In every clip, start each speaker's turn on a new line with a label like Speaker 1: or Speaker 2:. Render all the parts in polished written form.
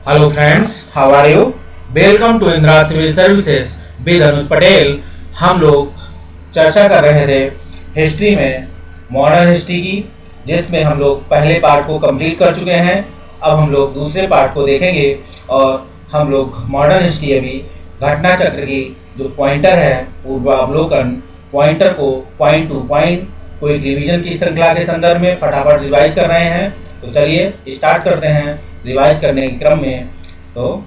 Speaker 1: Hello friends, how are you? Welcome to Indira civil services with Anuj Patel. हम लोग चर्चा कर रहे थे हिस्ट्री में मॉडर्न हिस्ट्री की, जिसमें हम लोग पहले पार्ट को कंप्लीट कर चुके हैं। अब हम लोग दूसरे पार्ट को देखेंगे और हम लोग मॉडर्न हिस्ट्री अभी घटना चक्र की जो पॉइंटर है पूर्वावलोकन पॉइंटर को पॉइंट टू पॉइंट को एक रिवीजन की श्रृंखला के संदर्भ में फटाफट रिवाइज कर रहे हैं। तो चलिए स्टार्ट करते हैं रिवाइज करने के क्रम में। तो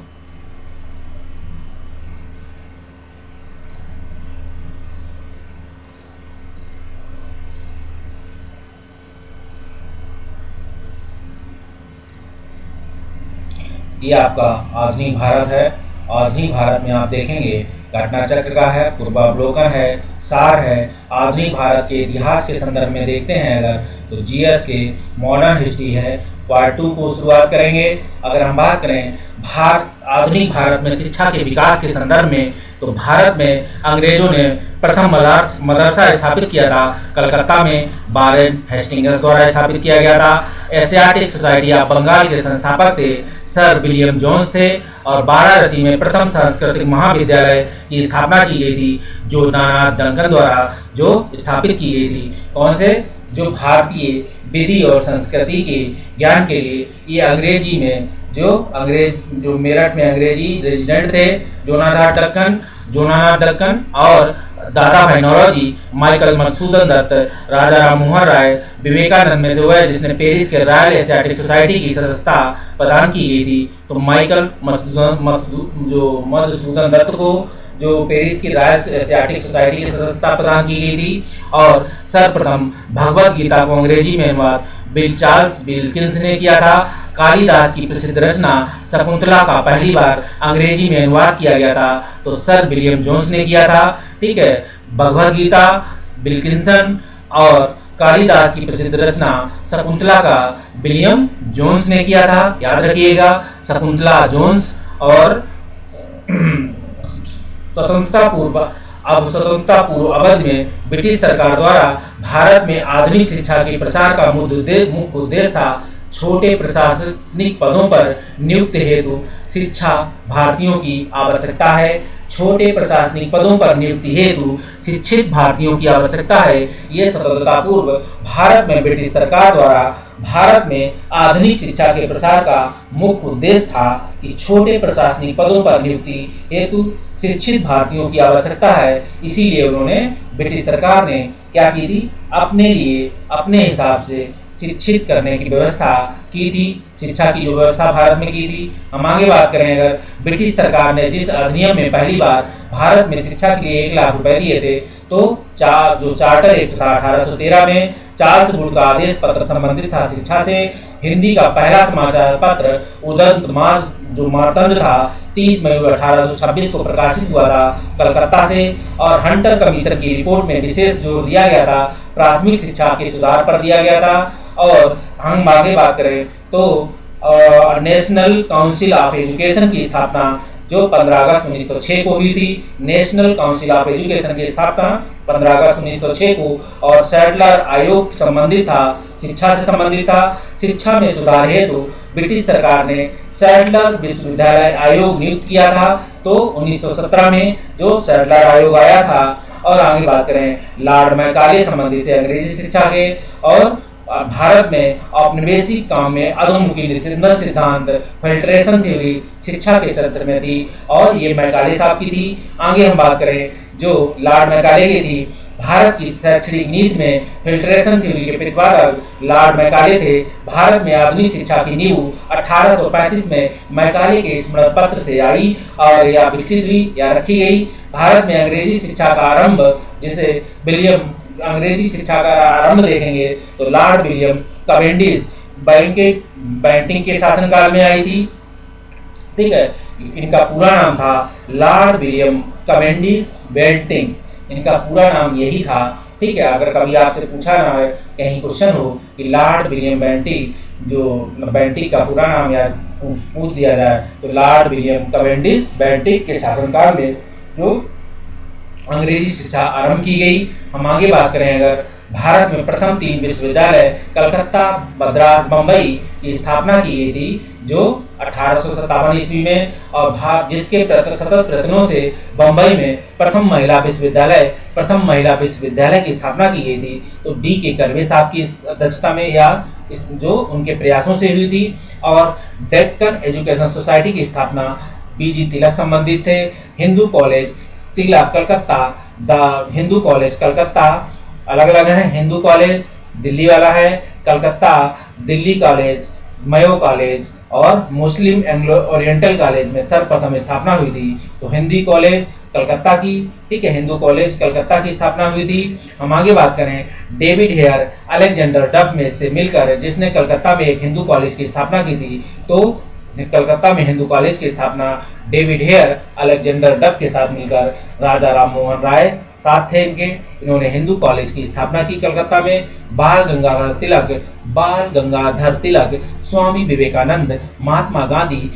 Speaker 1: ये आपका आधुनिक भारत है। आधुनिक भारत में आप देखेंगे घटना चक्र का है, पूर्वावलोकन है, सार है। आधुनिक भारत के इतिहास के संदर्भ में देखते हैं अगर तो जीएस के मॉडर्न हिस्ट्री है, पार्ट 2 को शुरुआत करेंगे। अगर हम बात करें आधुनिक भारत में शिक्षा के विकास के संदर्भ में, तो भारत में अंग्रेजों ने प्रथम मदरसा स्थापित किया था कलकत्ता में, वारेन हेस्टिंग्स द्वारा स्थापित किया गया था। एशियाटिक सोसाइटी ऑफ बंगाल के संस्थापक थे सर विलियम जोन्स थे, और वाराणसी में प्रथम सांस्कृतिक महाविद्यालय की स्थापना की गई थी जो नाना डंकन द्वारा जो स्थापित की गई थी। कौन से? जो भारतीय विधि और संस्कृति के ज्ञान के लिए ये अंग्रेजी में जो मेरठ में अंग्रेजी रेजिडेंट थे जोनानाथ डक्कन और दादा भाई नौरोजी, माइकल मधुसूदन दत्त, राजा राम मोहन राय, विवेकानंद में से वह जिसने पेरिस के रॉयल एशियाटिक सोसाइटी की सदस्यता प्रदान की गई थी। तो माइकल मधुसूदन दत्त को जो पेरिस की रॉयल एशियाटिक सोसाइटी की सदस्यता प्रदान की गई थी। और सर्वप्रथम भगवत गीता को अंग्रेजी में अनुवाद चार्ल्स विल्किंस ने किया था। कालिदास की प्रसिद्ध रचना शकुंतला का पहली बार अंग्रेजी में अनुवाद किया गया था, तो सर विलियम जोन्स ने किया था। ठीक है, भगवत गीता विल्किंसन और कालिदास की प्रसिद्ध रचना शकुंतला का विलियम जोन्स ने किया था। याद रखिएगा, शकुंतला जोन्स। और स्वतंत्रता पूर्व अवधि में ब्रिटिश सरकार द्वारा भारत में आधुनिक शिक्षा के प्रसार का मुख्य उद्देश्य था छोटे प्रशासनिक पदों पर नियुक्ति हेतु शिक्षा भारतीयों की आवश्यकता है। छोटे प्रशासनिक पदों पर नियुक्ति हेतु शिक्षित भारतीयों की आवश्यकता है। यह स्वतंत्रता पूर्व भारत में ब्रिटिश सरकार द्वारा भारत में आधुनिक शिक्षा के प्रसार का मुख्य उद्देश्य था कि छोटे प्रशासनिक पदों पर नियुक्ति हेतु शिक्षित भारतीयों की आवश्यकता है। इसीलिए उन्होंने ब्रिटिश सरकार ने क्या की थी? अपने लिए अपने हिसाब से शिक्षित करने की व्यवस्था की थी। शिक्षा की जो व्यवस्था भारत में की थी। हम आगे बात करें, अगर ब्रिटिश सरकार ने जिस अधिनियम में पहली बार भारत में शिक्षा के लिए 1 लाख रुपए दिए थे, तो जो चार्टर एक्ट था 1813 में, चार्ल्स वुड का आदेश पत्र संबंधित था शिक्षा से। हिंदी का पहला समाचार पत्र उदंत जो मार्तंड था 30 मई 1826 को प्रकाशित हुआ था कलकत्ता से। और हंटर कमीशन की रिपोर्ट में विशेष जोर दिया गया था प्राथमिक शिक्षा के सुधार पर दिया गया था। और हम आगे बात करें तो नेशनल काउंसिल ऑफ एजुकेशन की स्थापना जो 15 अगस्त 1906 को हुई थी। नेशनल काउंसिल ऑफ एजुकेशन की स्थापना 15 अगस्त 1906 को। और सैडलर आयोग संबंधित था, शिक्षा से संबंधित था। शिक्षा में सुधार हेतु ब्रिटिश सरकार ने सैडलर विश्वविद्यालय आयोग नियुक्त किया था। तो 1917 में जो सैडलर आयोग आया था। और आगे बात करें, लॉर्ड मैकाले संबंधित थे अंग्रेजी शिक्षा के। और भारत में औपनिवेशिक काम में अधोमुखी निषेधन सिद्धांत फिल्ट्रेशन थ्योरी शिक्षा के क्षेत्र में थी, और ये मैकाले साहब की थी। आगे हम बात करें जो लॉर्ड मैकाले की थी, भारत की शैक्षणिक नीति में फिल्ट्रेशन थ्योरी के प्रतिपादक लॉर्ड मैकाले थे। भारत में आधुनिक शिक्षा की नींव 1835 में मैकाले के स्मरण पत्र से आई और यह विकसित हुई या रखी गई। भारत में अंग्रेजी शिक्षा का आरंभ, जिसे अंग्रेजी शिक्षा का आरंभ देखेंगे तो लॉर्ड विलियम कैवेंडिश बेंटिंग के शासनकाल में आई थी। ठीक है, इनका पूरा नाम था लॉर्ड विलियम कैवेंडिश बेंटिंग, इनका पूरा नाम यही था। ठीक है, अगर कभी आपसे पूछा ना है कहीं क्वेश्चन हो कि लॉर्ड विलियम बेंटिंग का पूरा नाम या पूछ दिया जाए तो लॉर्ड विलियम कैवेंडिश बेंटिंग के शासनकाल में जो अंग्रेजी शिक्षा आरंभ की गई। हम आगे बात करें, अगर भारत में प्रथम 3 विश्वविद्यालय कलकत्ता, मद्रास, बंबई की स्थापना की गई थी, जो 1857 ईस्वी में, और जिसके सतत प्रयत्नों से बंबई में प्रथम महिला विश्वविद्यालय की स्थापना की गई थी। तो डी के कर्वे साहब की अध्यक्षता में या जो उनके प्रयासों से हुई थी। और डेक्कन एजुकेशन सोसाइटी की स्थापना बीजी तिलक संबंधित थे। Hindu college Tilak Calcutta, the Hindu college Calcutta अलग अलग है। हिंदू कॉलेज दिल्ली वाला है, कलकत्ता दिल्ली कॉलेज, मयो कॉलेज और मुस्लिम एंग्लो ओरिएंटल कॉलेज में सर्वप्रथम स्थापना हुई थी। तो हिंदी कॉलेज कलकत्ता की, ठीक है, हिंदू कॉलेज कलकत्ता की स्थापना हुई थी। हम आगे बात करें, डेविड हेयर अलेक्जेंडर डफ में से मिलकर जिसने कलकत्ता में एक हिंदू कॉलेज की स्थापना की थी। तो कलकत्ता में हिंदू कॉलेज की स्थापना डेविड हेयर अलेक्जेंडर डफ के साथ मिलकर राजा राम मोहन राय साथ थे इन्होंने हिंदू कॉलेज की स्थापना की कलकत्ता में। बाल गंगाधर तिलक, स्वामी विवेकानंद, महात्मा गांधी,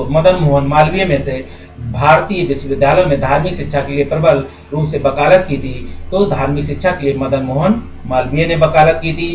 Speaker 1: मदन मोहन मालवीय में से भारतीय विश्वविद्यालयों में धार्मिक शिक्षा के लिए प्रबल रूप से वकालत की थी। तो धार्मिक शिक्षा के लिए मदन मोहन मालवीय ने वकालत की थी।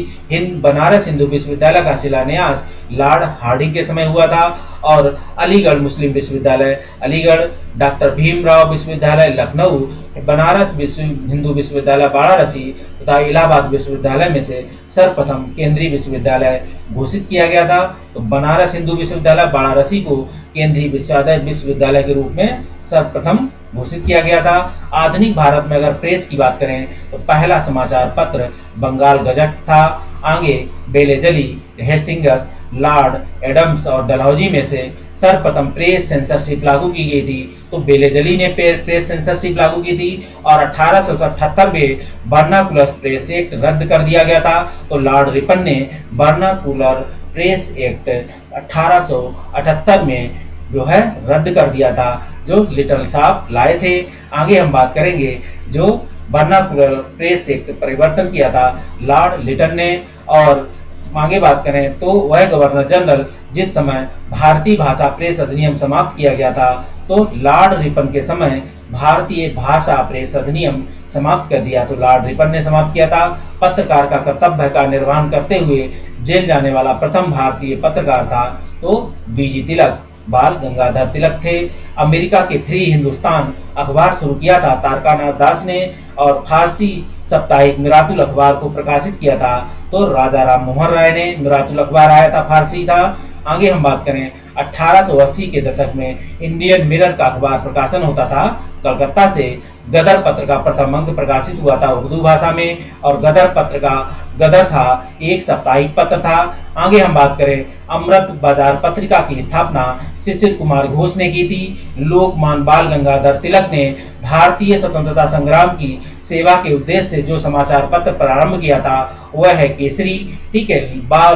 Speaker 1: बनारस हिंदू विश्वविद्यालय का शिलान्यास लॉर्ड हार्डिंग के समय हुआ था। और अलीगढ़ मुस्लिम विश्वविद्यालय, अलीगढ़ डॉक्टर भीमराव विश्वविद्यालय लखनऊ, बनारस हिंदू विश्वविद्यालय वाराणसी तथा इलाहाबाद विश्वविद्यालय में से सर्वप्रथम केंद्रीय विश्वविद्यालय घोषित किया गया था। तो बनारस हिंदू विश्वविद्यालय वाराणसी को केंद्रीय विश्वविद्यालय के रूप में सर्वप्रथम घोषित किया गया था। आधुनिक भारत में अगर प्रेस की बात करें तो पहला समाचार पत्र बंगाल गजट था। आगे बेलेजली, हेस्टिंग्स, लॉर्ड एडम्स और डलहौजी में से सर्वप्रथम प्रेस सेंसरशिप लागू की गई थी। तो बेलेजली ने प्रेस सेंसरशिप लागू की थी। और 1878 में वर्नाकुलर प्रेस एक्ट रद्द कर दिया गया था। तो लॉर्ड रिपन ने वर्नाकुलर प्रेस एक्ट 1878 में जो है रद्द कर दिया था, जो लिटल साहब लाए थे। आगे हम बात करेंगे, जो वर्नाकुलर प्रेस एक्ट परिवर्तन किया था लॉर्ड लिटन ने। और आगे बात करें तो वह गवर्नर जनरल जिस समय भारतीय भाषा प्रेस अधिनियम समाप्त किया गया था, तो लॉर्ड रिपन के समय भारतीय भाषा प्रेस अधिनियम समाप्त कर दिया। तो लॉर्ड रिपन ने समाप्त किया था। पत्रकार का कर्तव्य का निर्वहन करते हुए जेल जाने वाला प्रथम भारतीय पत्रकार था, तो बीजी तिलक, बाल गंगाधर तिलक थे। अमेरिका के फ्री हिंदुस्तान अखबार शुरू किया था तारकानाथ दास ने, और फारसी साप्ताहिक मिरातुल अखबार को प्रकाशित किया था तो राजा राम मोहन राय ने। मिरातुल अखबार आया था, फारसी था। आगे हम बात करें, 1880 के दशक में इंडियन मिरर का अखबार प्रकाशन होता था कलकत्ता से। गदर पत्र का प्रथम अंक प्रकाशित हुआ था उर्दू भाषा में, और गदर था एक साप्ताहिक पत्र था। आगे हम बात करें, अमृत बाजार पत्रिका की स्थापना शिशिर कुमार घोष ने की थी। लोकमान बाल गंगाधर तिलक ने भारतीय स्वतंत्रता संग्राम की सेवा के उद्देश्य से जो समाचार पत्र प्रारंभ किया था वह है केसरी, ठीक है।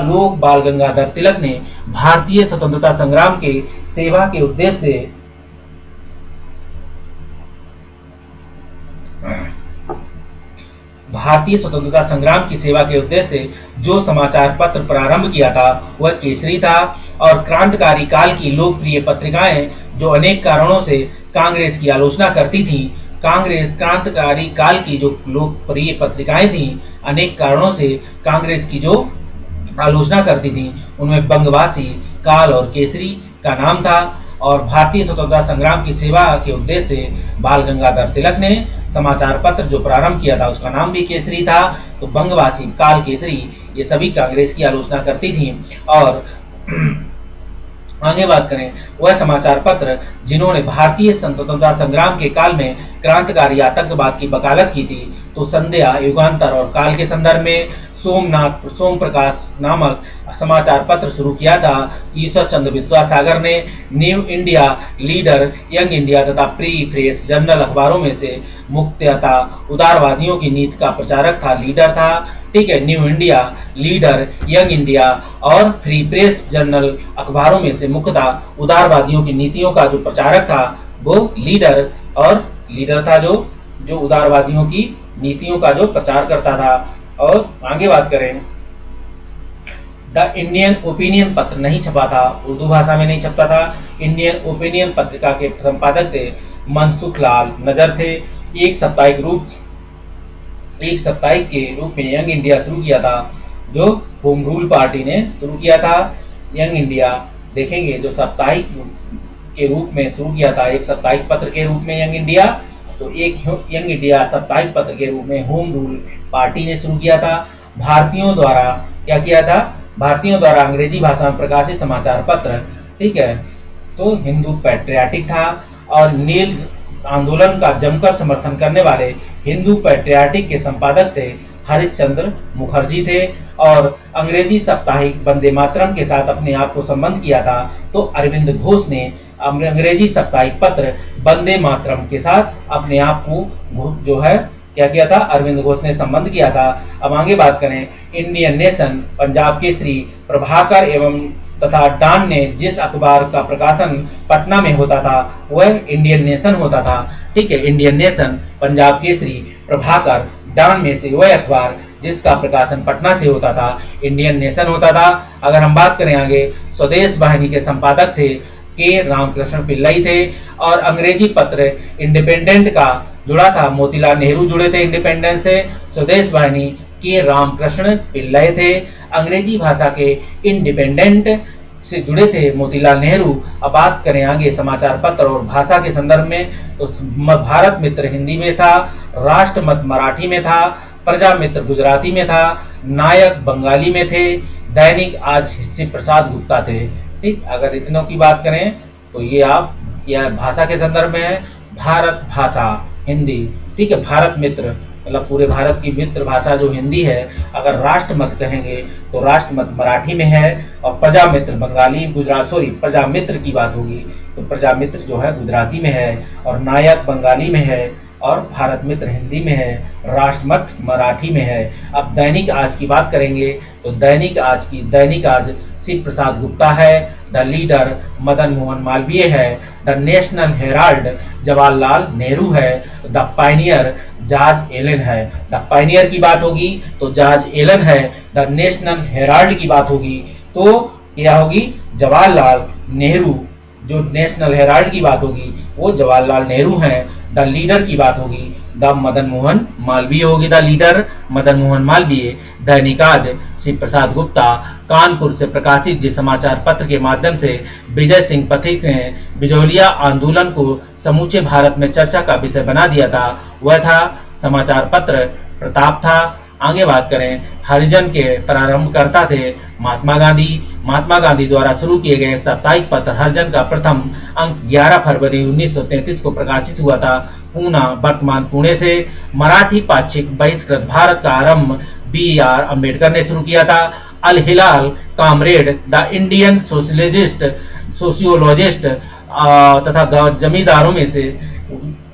Speaker 1: लोक बाल गंगाधर तिलक ने भारतीय स्वतंत्रता संग्राम के सेवा के उद्देश्य से भारतीय स्वतंत्रता संग्राम की सेवा के उद्देश्य से जो समाचार पत्र प्रारंभ किया था वह केसरी था। और क्रांतिकारी काल की लोकप्रिय पत्रिकाएं जो अनेक कारणों से कांग्रेस की आलोचना करती थीं, क्रांतिकारी काल की जो लोकप्रिय पत्रिकाएं थीं अनेक कारणों से कांग्रेस की जो आलोचना करती थीं, उनमें बंगवासी, काल और केसरी का नाम था। और भारतीय स्वतंत्रता संग्राम की सेवा के उद्देश्य से बाल गंगाधर तिलक ने समाचार पत्र जो प्रारंभ किया था उसका नाम भी केसरी था। तो बंगवासी, काल, केसरी ये सभी कांग्रेस की आलोचना करती थी। और आगे बात करें, वह समाचार पत्र जिन्होंने भारतीय स्वतंत्रता संग्राम के काल में क्रांतिकारी आतंकवाद की वकालत की थी, तो संध्या, युगांतर और काल के संदर्भ में सोम प्रकाश नामक समाचार पत्र शुरू किया था ईश्वर चंद्र विद्यासागर ने। New India, leader, young India तथा फ्री प्रेस जर्नल अखबारों में से मुख्यतः उदारवादियों की नीति का प्रचारक था, लीडर था, ठीक है। New India, leader, young India और फ्री प्रेस जर्नल अखबारों में से मुख्यतः उदारवादियों की नीतियों का जो प्रचारक था वो लीडर था, जो उदारवादियों की नीतियों का जो प्रचार करता था। और आगे बात करें, द इंडियन ओपिनियन पत्र नहीं छपा था, उर्दू भाषा में नहीं छपता था। इंडियन ओपिनियन पत्रिका के संपादक थे मनसुख लाल नजर थे। एक साप्ताहिक के रूप में यंग इंडिया शुरू किया था, जो होम रूल पार्टी ने शुरू किया था। यंग इंडिया देखेंगे जो साप्ताहिक के रूप में शुरू किया था, एक साप्ताहिक पत्र के रूप में यंग इंडिया, तो एक यंग इंडिया साप्ताहिक पत्र के रूप में होम रूल पार्टी ने शुरू किया था। भारतीयों द्वारा क्या किया था? भारतीयों द्वारा अंग्रेजी भाषा में प्रकाशित समाचार पत्र, ठीक है, तो हिंदू पैट्रियाटिक था। और नील आंदोलन का जमकर समर्थन करने वाले हिंदू पैट्रियाटिक के संपादक थे हरिश्चंद्र मुखर्जी थे। और अंग्रेजी साप्ताहिक वंदे मातरम के साथ अपने आप को संबंध किया था, तो अरविंद घोष ने अंग्रेजी साप्ताहिक पत्र वंदे मातरम के साथ अपने आप को जो है क्या किया था? अरविंद घोष ने संबंध किया था। अब आगे बात करें, इंडियन नेशन, पंजाब केसरी, प्रभाकर एवं तथा डॉन ने जिस अखबार का प्रकाशन पटना में होता था वह इंडियन नेशन होता था, ठीक है। Indian Nation, Punjab Kesari, Prabhakar, Dawn में से वह अखबार जिसका प्रकाशन पटना से होता था इंडियन नेशन होता था। अगर हम बात करें आगे, स्वदेश वाहिनी के संपादक थे के रामकृष्ण पिल्लई थे। और अंग्रेजी पत्र इंडिपेंडेंट का जुड़ा था, मोतीलाल नेहरू जुड़े थे इंडिपेंडेंट से। स्वदेश वाहिनी के रामकृष्ण पिल्लई थे। अंग्रेजी भाषा के इंडिपेंडेंट से जुड़े थे मोतीलाल नेहरू। अब बात करें आगे समाचार पत्र और भाषा के संदर्भ में, तो भारत मित्र हिंदी में था, राष्ट्रमत मराठी में था, प्रजा मित्र गुजराती में था, नायक बंगाली में थे, दैनिक आज शिव प्रसाद गुप्ता थे, ठीक। अगर इतनों की बात करें तो ये आप यह भाषा के संदर्भ में है। भारत भाषा हिंदी, ठीक है। भारत मित्र मतलब पूरे भारत की मित्र भाषा जो हिंदी है। अगर राष्ट्रमत कहेंगे तो राष्ट्रमत मराठी में है। और प्रजा मित्र बंगाली प्रजा मित्र की बात होगी तो प्रजा मित्र जो है गुजराती में है। और नायक बंगाली में है और भारत मित्र हिंदी में है, राष्ट्रमत मराठी में है। अब दैनिक आज की बात करेंगे तो दैनिक आज शिव प्रसाद गुप्ता है। द लीडर मदन मोहन मालवीय है। The national Herald Jawaharlal Nehru है। द पायनियर जॉर्ज एलन है। द पायनियर की बात होगी तो जॉर्ज एलन है। द नेशनल हेराल्ड की बात होगी तो क्या होगी? जवाहरलाल नेहरू। जो नेशनल हेराल्ड की बात होगी वो जवाहरलाल नेहरू हैं। द लीडर की बात होगी द मदन मोहन मालवीय होगी। The leader Madan Mohan Malviya. दैनिक आज शिव प्रसाद गुप्ता। कानपुर से प्रकाशित जिस समाचार पत्र के माध्यम से विजय सिंह पथिक ने बिजौलिया आंदोलन को समूचे भारत में चर्चा का विषय बना दिया था वह था समाचार पत्र प्रताप था। आगे बात करें, हरिजन के प्रारंभकर्ता थे महात्मा गांधी द्वारा शुरू किए गए साप्ताहिक पत्र हरिजन का प्रथम अंक 11 फरवरी 1933 को प्रकाशित हुआ था पूना वर्तमान पुणे से। मराठी पाक्षिक बहिष्कृत भारत का आरंभ B.R. अम्बेडकर ने शुरू किया था। अल हिलाल कामरेड द इंडियन सोशियोलॉजिस्ट तथा जमींदारों में से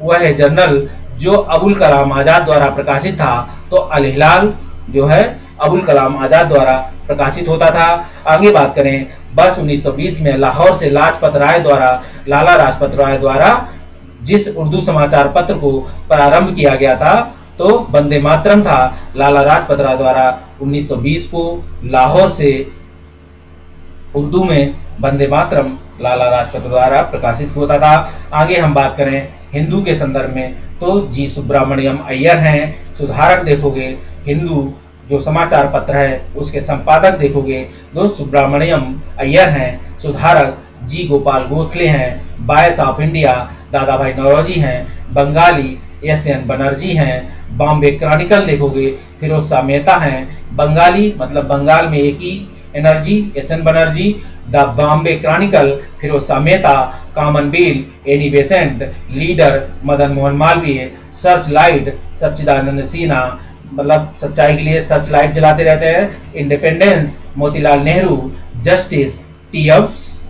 Speaker 1: वह जर्नल जो अबुल कलाम आजाद द्वारा प्रकाशित था। तो अल हिलाल जो है अबुल कलाम आजाद द्वारा प्रकाशित होता था। आगे बात करें, वर्ष 1920 में लाहौर से लाला लाजपत राय द्वारा जिस उर्दू समाचार पत्र को प्रारंभ किया गया था तो वंदे मातरम था। लाला लाजपत राय द्वारा 1920 को लाहौर से उर्दू में वंदे मातरम लाला लाजपत द्वारा प्रकाशित होता था। आगे हम बात करें हिंदू के संदर्भ में तो जी सुब्रमण्यम अय्यर हैं सुधारक। देखोगे हिंदू जो समाचार पत्र है उसके संपादक देखोगे तो सुब्रमण्यम अय्यर हैं। सुधारक जी गोपाल गोखले हैं। वॉइस ऑफ इंडिया दादा भाई नौरोजी हैं। बंगाली SN बनर्जी हैं। बॉम्बे क्रॉनिकल देखोगे फिरोज शाह मेहता हैं। बंगाली मतलब बंगाल में एक ही energy SN Banerjee. The Bombay Chronicle Firoz Shah Mehta. Commonwealth Annie Besant. Leader Madan Mohan Malaviya. Search light Sachchidananda Sinha मतलब सच्चाई के लिए सर्च लाइट जलाते रहते हैं। Independence Motilal Nehru. Justice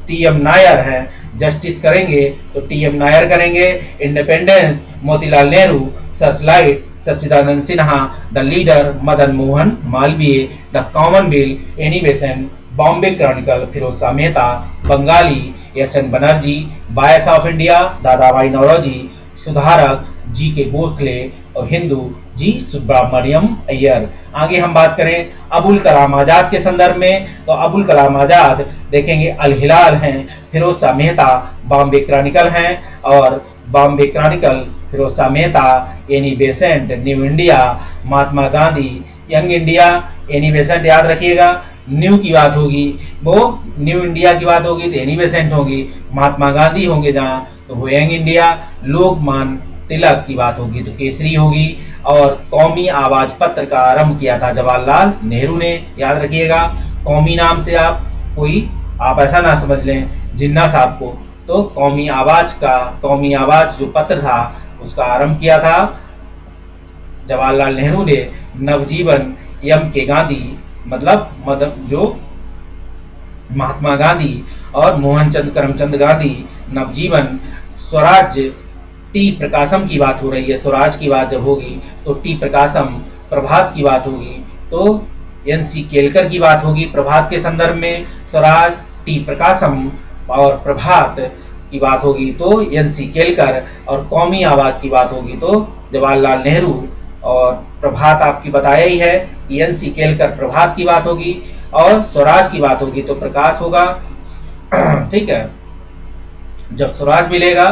Speaker 1: TM Nair है। जस्टिस करेंगे तो TM नायर करेंगे। Independence Motilal Nehru. Search light Sachchidananda Sinha. The leader Madan Mohan Malaviya. The Commonwealth Annie Besant. Bombay Chronicle Firoz Shah Mehta. Bengali SN Banerjee. Voice of India दादा भाई नौरोजी। सुधारक जी के गोखले और हिंदू जी सुब्रमण्यम अय्यर। आगे हम बात करें अबुल कलाम आजाद के संदर्भ में, तो अबुल कलाम आजाद देखेंगे अल हिलाल हैं, फिरोज शाह मेहता बॉम्बे क्रॉनिकल हैं, और Bombay Chronicle Firoz Shah Mehta, Annie Besant New India, Mahatma Gandhi Young India, Annie Besant याद रखिएगा। न्यू की बात होगी वो न्यू इंडिया की बात होगी तो एनी बेसेंट होगी, महात्मा गांधी होंगे जहां तो वो यंग इंडिया, लोकमान तिलक की बात होगी तो केसरी होगी, और कौमी आवाज पत्र का आरंभ किया था जवाहरलाल नेहरू ने, याद रखिएगा। कौमी नाम से आप ऐसा ना समझ लें जिन्ना साहब को, तो कौमी आवाज जो पत्र था उसका आरंभ किया था जवाहरलाल नेहरू ने। नवजीवन एम के गांधी मतलब जो महात्मा गांधी और मोहनचंद करमचंद गांधी, नवजीवन, स्वराज, टी प्रकाशम की बात हो रही है, स्वराज की बात जब होगी तो टी प्रकाशम, प्रभात की बात होगी तो एनसी केलकर की बात होगी प्रभात के संदर्भ में, स्वराज, टी प्रकाशम और प्रभात की बात होगी तो एनसी केलकर, और कौमी आवाज की बात होगी तो जवाहरलाल नेहरू, और प्रभात आपकी बताया ही है कि एनसी केलकर प्रभात की बात होगी, और स्वराज की बात होगी तो प्रकाश होगा। ठीक है, जब स्वराज मिलेगा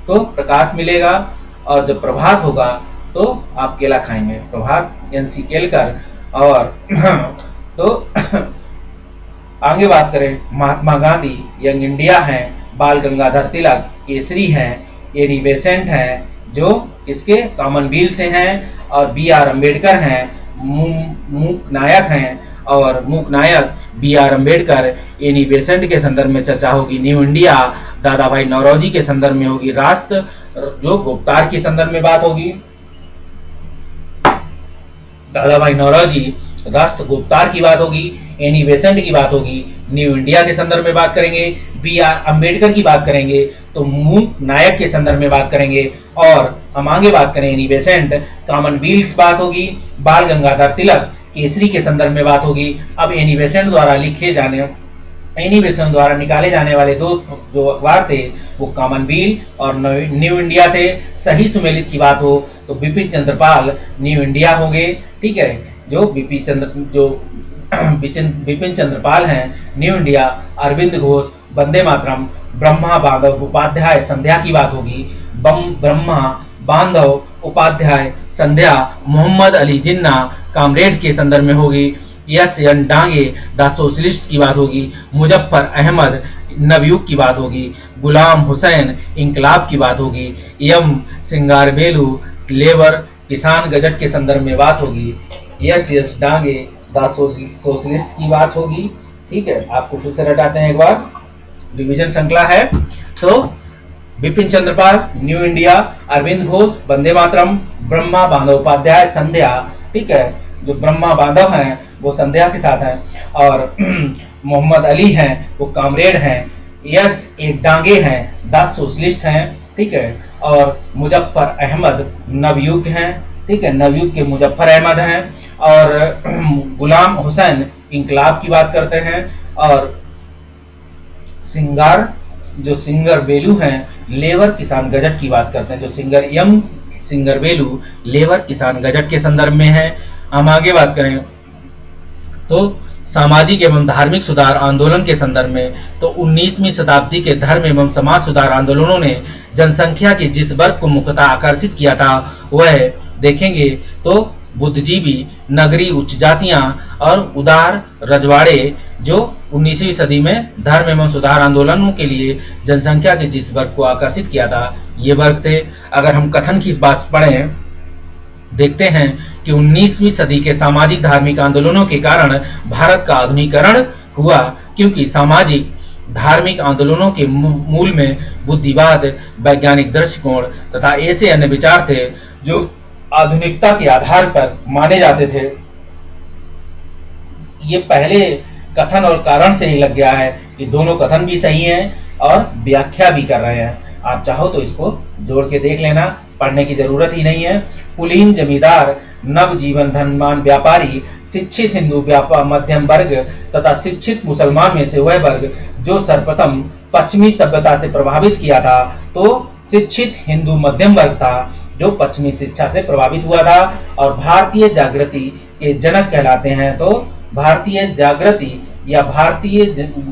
Speaker 1: तो प्रकाश मिलेगा, और जब प्रभात होगा तो आप केला खाएंगे, प्रभात एनसी केलकर। और तो आगे बात करें, महात्मा गांधी यंग इंडिया हैं, बाल गंगाधर तिलक केसरी हैं, एनी बेसेंट हैं जो किसके कॉमनवेल्थ से हैं, और बी आर अम्बेडकर हैं, मूक नायक हैं, और Mook Nayak B R Ambedkar. Annie Besant के संदर्भ में चर्चा होगी न्यू इंडिया, दादा भाई नौरोजी के संदर्भ में होगी राष्ट्र जो गुप्तार के संदर्भ में बात होगी, दादा भाई नौरोजी राष्ट्र गुप्तार की बात होगी, एनी बेसेंट की बात होगी न्यू इंडिया के संदर्भ में बात करेंगे, बी आर अम्बेडकर की बात करेंगे तो मूक नायक के संदर्भ में बात करेंगे, और हम आगे बात करें एनी बेसेंट कॉमनवेल्थ बात होगी, बाल गंगाधर तिलक केसरी के संदर्भ में बात होगी। अब एनी बेसेंट द्वारा निकाले जाने वाले दो जो अखबार थे वो कॉमनवेल्थ और न्यू इंडिया थे। सही सुमेलित की बात हो तो बिपिन चंद्रपाल न्यू इंडिया होंगे, ठीक है, जो बिपिन चंद्रपाल हैं न्यू इंडिया, अरविंद घोष वंदे मातरम, ब्रह्मा बांधव उपाध्याय संध्या की बात होगी, ब्रह्मा बांधव उपाध्याय संध्या, मोहम्मद अली जिन्ना कामरेड के संदर्भ में होगी, S N Dange the Socialist की बात होगी, मुजफ्फर अहमद नवयुग की बात होगी, गुलाम हुसैन इंकलाब की बात होगी, एम सिंगारवेलू लेबर किसान गजट के संदर्भ में बात होगी, यस डांगे द सोशलिस्ट की बात होगी। ठीक है, आपको फिर से रटाते हैं एक बार, रिवीजन श्रृंखला है। तो बिपिन चंद्रपाल न्यू इंडिया, अरविंद घोष वंदे मातरम, ब्रह्मा बांधव उपाध्याय संध्या, ठीक है, जो ब्रह्मा बांधव हैं वो संध्या के साथ हैं, और मोहम्मद अली हैं वो कामरेड हैं, यस एक डांगे हैं द सोशलिस्ट हैं, ठीक है, और मुजफ्फर अहमद नवयुग हैं, ठीक है, नवयुग के मुजफ्फर अहमद हैं, और गुलाम हुसैन इंकलाब की बात करते हैं, और सिंगरवेलू हैं लेबर किसान गजट की बात करते हैं, जो सिंगरवेलू लेबर किसान गजट के संदर्भ में है। हम आगे बात करें तो सामाजिक एवं धार्मिक सुधार आंदोलन के संदर्भ में, तो 19वीं शताब्दी के धर्म एवं समाज सुधार आंदोलनों ने जनसंख्या के जिस वर्ग को मुख्यतः आकर्षित किया था वह देखेंगे तो बुद्धिजीवी, नगरी उच्च जातियां और उदार रजवाड़े, जो 19वीं सदी में धर्म एवं सुधार आंदोलनों के लिए जनसंख्या के जिस वर्ग को आकर्षित किया था ये वर्ग थे। अगर हम कथन की बात पढ़ें, देखते हैं कि 19वीं सदी के सामाजिक धार्मिक आंदोलनों के कारण भारत का आधुनिकीकरण हुआ, क्योंकि सामाजिक धार्मिक आंदोलनों के मूल में बुद्धिवाद, वैज्ञानिक दृष्टिकोण तथा ऐसे अन्य विचार थे जो आधुनिकता के आधार पर माने जाते थे। ये पहले कथन और कारण से ही लग गया है कि दोनों कथन भी सही हैं और व्याख्या भी कर रहे हैं। आप चाहो तो इसको जोड़ के देख लेना, पढ़ने की जरूरत ही नहीं है। कुलीन जमींदार, नवजीवन धनवान व्यापारी, शिक्षित हिंदू मध्यम वर्ग तथा शिक्षित मुसलमान में से वह वर्ग जो सर्वप्रथम पश्चिमी सभ्यता से प्रभावित किया था, तो शिक्षित हिंदू मध्यम वर्ग था जो पश्चिमी शिक्षा से प्रभावित हुआ था और भारतीय जागृति के जनक कहलाते हैं। तो भारतीय जागृति या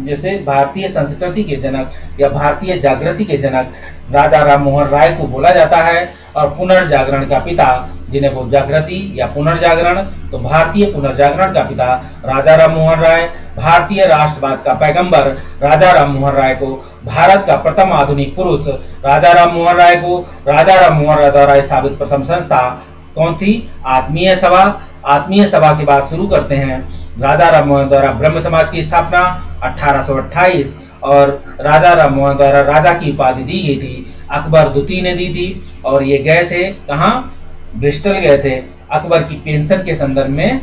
Speaker 1: जैसे भारतीय संस्कृति के जनक या भारतीय जागृति के जनक राजा राम मोहन राय को बोला जाता है। और पुनर्जागरण का पिता, जिन्हें वो जागृति या पुनर्जागरण, तो भारतीय पुनर्जागरण का पिता राजा राम मोहन राय, भारतीय राष्ट्रवाद का पैगंबर राजा राम मोहन राय को, भारत का प्रथम आधुनिक पुरुष राजा राम मोहन राय को, राजा राम मोहन राय द्वारा स्थापित प्रथम संस्था कौन थी? आत्मीय सभा। आत्मीय सभा के बाद शुरू करते हैं राजा राम मोहन द्वारा ब्रह्म समाज की स्थापना 1828 और राजा राम मोहन द्वारा राजा की उपाधि दी गई थी, अकबर द्वितीय ने दी थी। और ये गए थे कहाँ? ब्रिस्टल गए थे अकबर की पेंशन के संदर्भ में,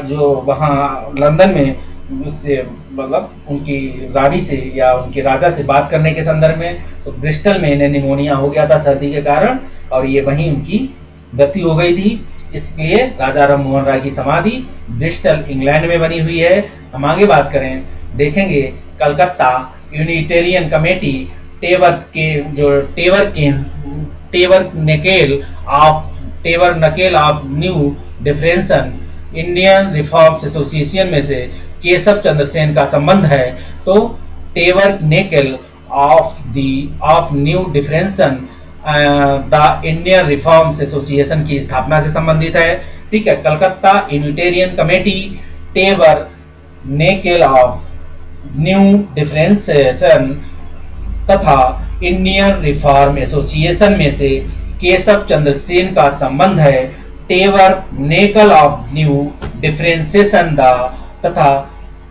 Speaker 1: जो वहाँ लंदन में उससे मतलब उनकी रानी से या उनके राजा से बात करने के संदर्भ में। तो ब्रिस्टल में इन्हें निमोनिया हो गया था सर्दी के कारण और ये वहीं उनकी मृत्यु हो गई थी। इसलिए राजा राम मोहन राय की समाधि ब्रिस्टल इंग्लैंड में बनी हुई है। हम आगे बात करें, देखेंगे Calcutta Unitarian committee tabernacle of new differentiation Indian reforms association में से केशव चंद्र सेन का संबंध है। तो tabernacle of new differentiation the Indian reforms association की स्थापना से संबंधित है। ठीक है, Calcutta Unitarian committee tabernacle of new differentiation तथा इंडियन रिफॉर्म एसोसिएशन में से केशव चंद्र सेन का संबंध है। टेबरनेकल ऑफ न्यू डिफरेंशिएशन तथा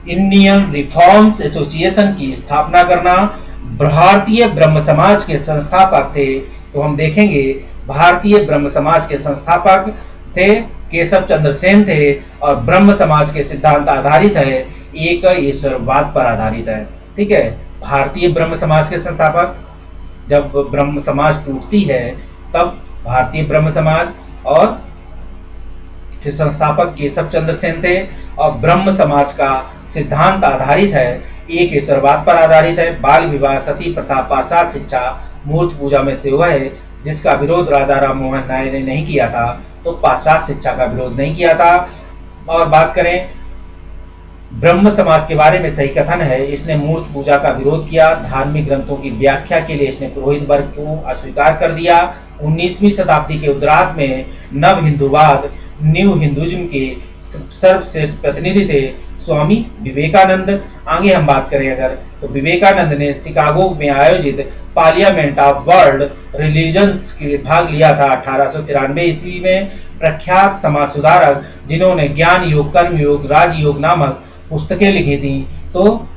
Speaker 1: इंडियन रिफॉर्म्स एसोसिएशन की स्थापना करना। भारतीय ब्रह्म समाज के संस्थापक थे। तो हम देखेंगे भारतीय ब्रह्म समाज के संस्थापक थे केशव चंद्र सेन थे और ब्रह्म समाज के सिद्धांत आधारित है, एक ईश्वरवाद पर आधारित है। ठीक है, भारतीय ब्रह्म समाज के संस्थापक, जब ब्रह्म समाज टूटती है तब भारतीय ब्रह्म समाज और फिर संस्थापक केशव चंद्र सेन थे और ब्रह्म समाज का सिद्धांत आधारित है, एक ईश्वरवाद पर आधारित है। बाल विवाह, सती प्रथा, पाश्चात्य शिक्षा, मूर्ति पूजा में से हुआ है जिसका विरोध राजा राम मोहन राय ने नहीं किया था। तो पाश्चात्य शिक्षा का विरोध नहीं किया था। और बात करें ब्रह्म समाज के बारे में सही कथन है, इसने मूर्ति पूजा का विरोध किया, धार्मिक ग्रंथों की व्याख्या के लिए इसने पुरोहित वर्ग को अस्वीकार कर दिया। 19वीं शताब्दी के उत्तरार्ध में नव हिंदूवाद, न्यू हिंदुइज्म के सर्वश्रेष्ठ प्रतिनिधि थे स्वामी विवेकानंद। आगे हम बात करें अगर, तो विवेकानंद ने शिकागो में आयोजित पार्लियामेंट ऑफ वर्ल्ड रिलीजन्स के भाग लिया था 1893 ईस्वी में। प्रख्यात समाज सुधारक जिन्होंने ज्ञान योग, कर्म योग, राजयोग नामक पुस्तकें लिखी थी, तो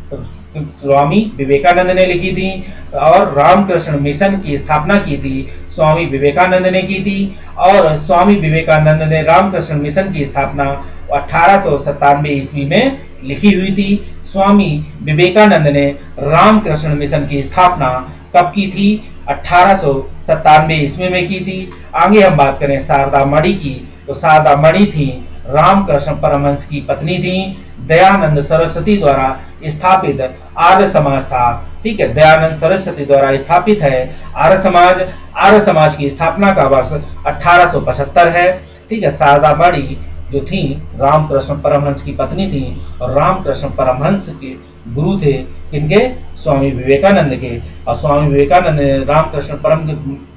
Speaker 1: स्वामी विवेकानंद ने लिखी थी। और रामकृष्ण मिशन की स्थापना की थी स्वामी विवेकानंद ने की थी। और स्वामी विवेकानंद ने रामकृष्ण मिशन की स्थापना 1897 ईस्वी में लिखी हुई थी। स्वामी विवेकानंद ने रामकृष्ण मिशन की स्थापना कब की थी? 1897 ईस्वी में की थी। आगे हम बात करें शारदा मणि की, तो शारदा मणि थी रामकृष्ण परमहंस की पत्नी थी। दयानंद सरस्वती द्वारा स्थापित आर्य समाज था। ठीक है, दयानंद सरस्वती द्वारा स्थापित है आर्य समाज। आर्य समाज की स्थापना का वर्ष 1875 है। ठीक है, शारदा मणि जो थी रामकृष्ण परमहंस की पत्नी थी और रामकृष्ण परमहंस के गुरु थे किनके? स्वामी विवेकानंद के। और स्वामी विवेकानंद ने रामकृष्ण परम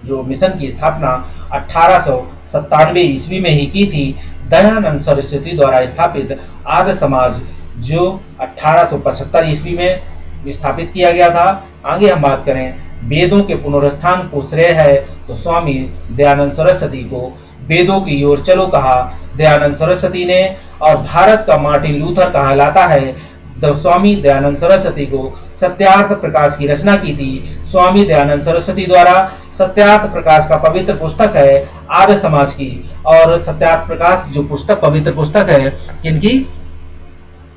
Speaker 1: जो मिशन की स्थापना 1897 ईस्वी में ही की थी। दयानंद सरस्वती द्वारा स्थापित आर्य समाज जो 1875 ईस्वी में स्थापित किया गया था। आगे हम बात करें वेदों के पुनरुत्थान को श्रेय है, तो स्वामी दयानंद सरस्वती को वेदों की ओर चलो कहा दयानंद सरस्वती ने। और भारत का मार्टिन लूथर कहलाता है। स्वामी दयानंद सरस्वती को सत्यार्थ प्रकाश की रचना की थी स्वामी दयानंद सरस्वती द्वारा। सत्यार्थ प्रकाश का पवित्र पुस्तक है आर्य समाज की। और सत्यार्थ प्रकाश जो पुस्तक पवित्र पुस्तक है किनकी?